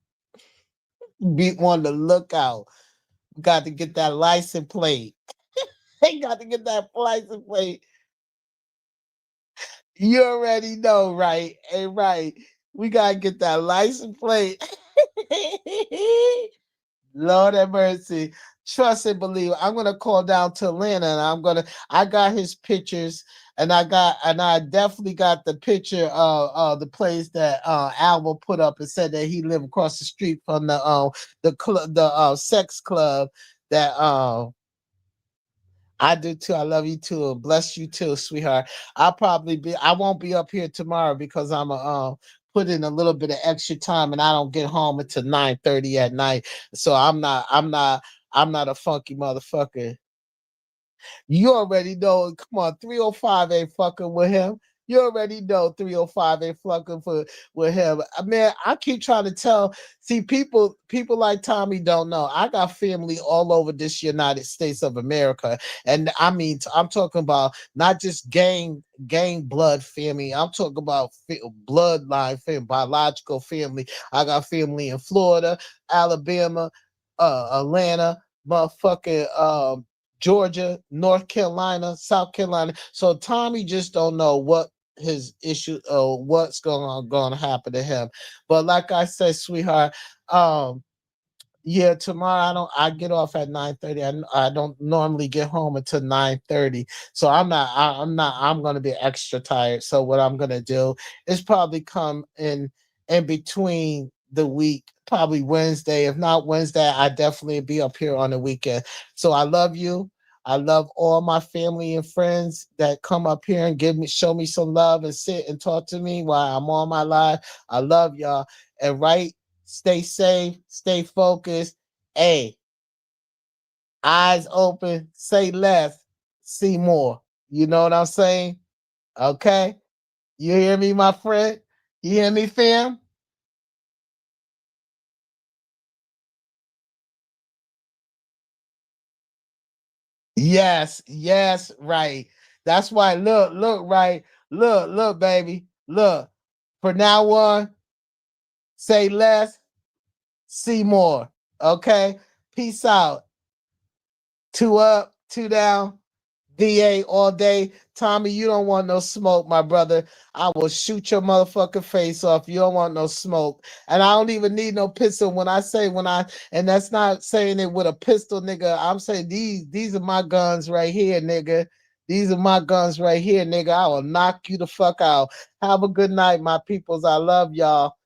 Be on the lookout. Got to get that license plate. They got to get that license plate. You already know, right? Hey, right. We gotta get that license plate. Lord have mercy. Trust and believe. I'm gonna call down to Atlanta and I got his pictures and I definitely got the picture of the place that Alva put up and said that he lived across the street from the sex club that I do too. I love you too. Bless you too, sweetheart. I won't be up here tomorrow because I'm put in a little bit of extra time and I don't get home until 9:30 at night. So I'm not a funky motherfucker. You already know. Come on, 305 ain't fucking with him. You already know 305 ain't fucking with him. Man, I keep trying to tell. See, people like Tommy don't know. I got family all over this United States of America, and I mean, I'm talking about not just gang blood family. I'm talking about bloodline family, biological family. I got family in Florida, Alabama, Atlanta, motherfucking Georgia, North Carolina, South Carolina. So Tommy just don't know what his issue or what's going to happen to him. But like I said, sweetheart, yeah, tomorrow I get off at 9:30. I don't normally get home until 9:30. So I'm gonna be extra tired. So what I'm gonna do is probably come in between the week, probably Wednesday. If not Wednesday, I definitely be up here on the weekend. So I love you. I love all my family and friends that come up here and show me some love and sit and talk to me while I'm on my live. I love y'all. And right, stay safe, stay focused. Hey, eyes open, say less, see more. You know what I'm saying? Okay. You hear me, my friend? You hear me, fam? Yes, right. That's why look, right. look, baby. Look. For now on, say less, see more. Okay? Peace out. 2 up, 2 down. VA all day. Tommy, you don't want no smoke, my brother. I will shoot your motherfucking face off. You don't want no smoke. And I don't even need no pistol. And that's not saying it with a pistol, nigga. I'm saying these are my guns right here, nigga. These are my guns right here, nigga. I will knock you the fuck out. Have a good night, my peoples. I love y'all.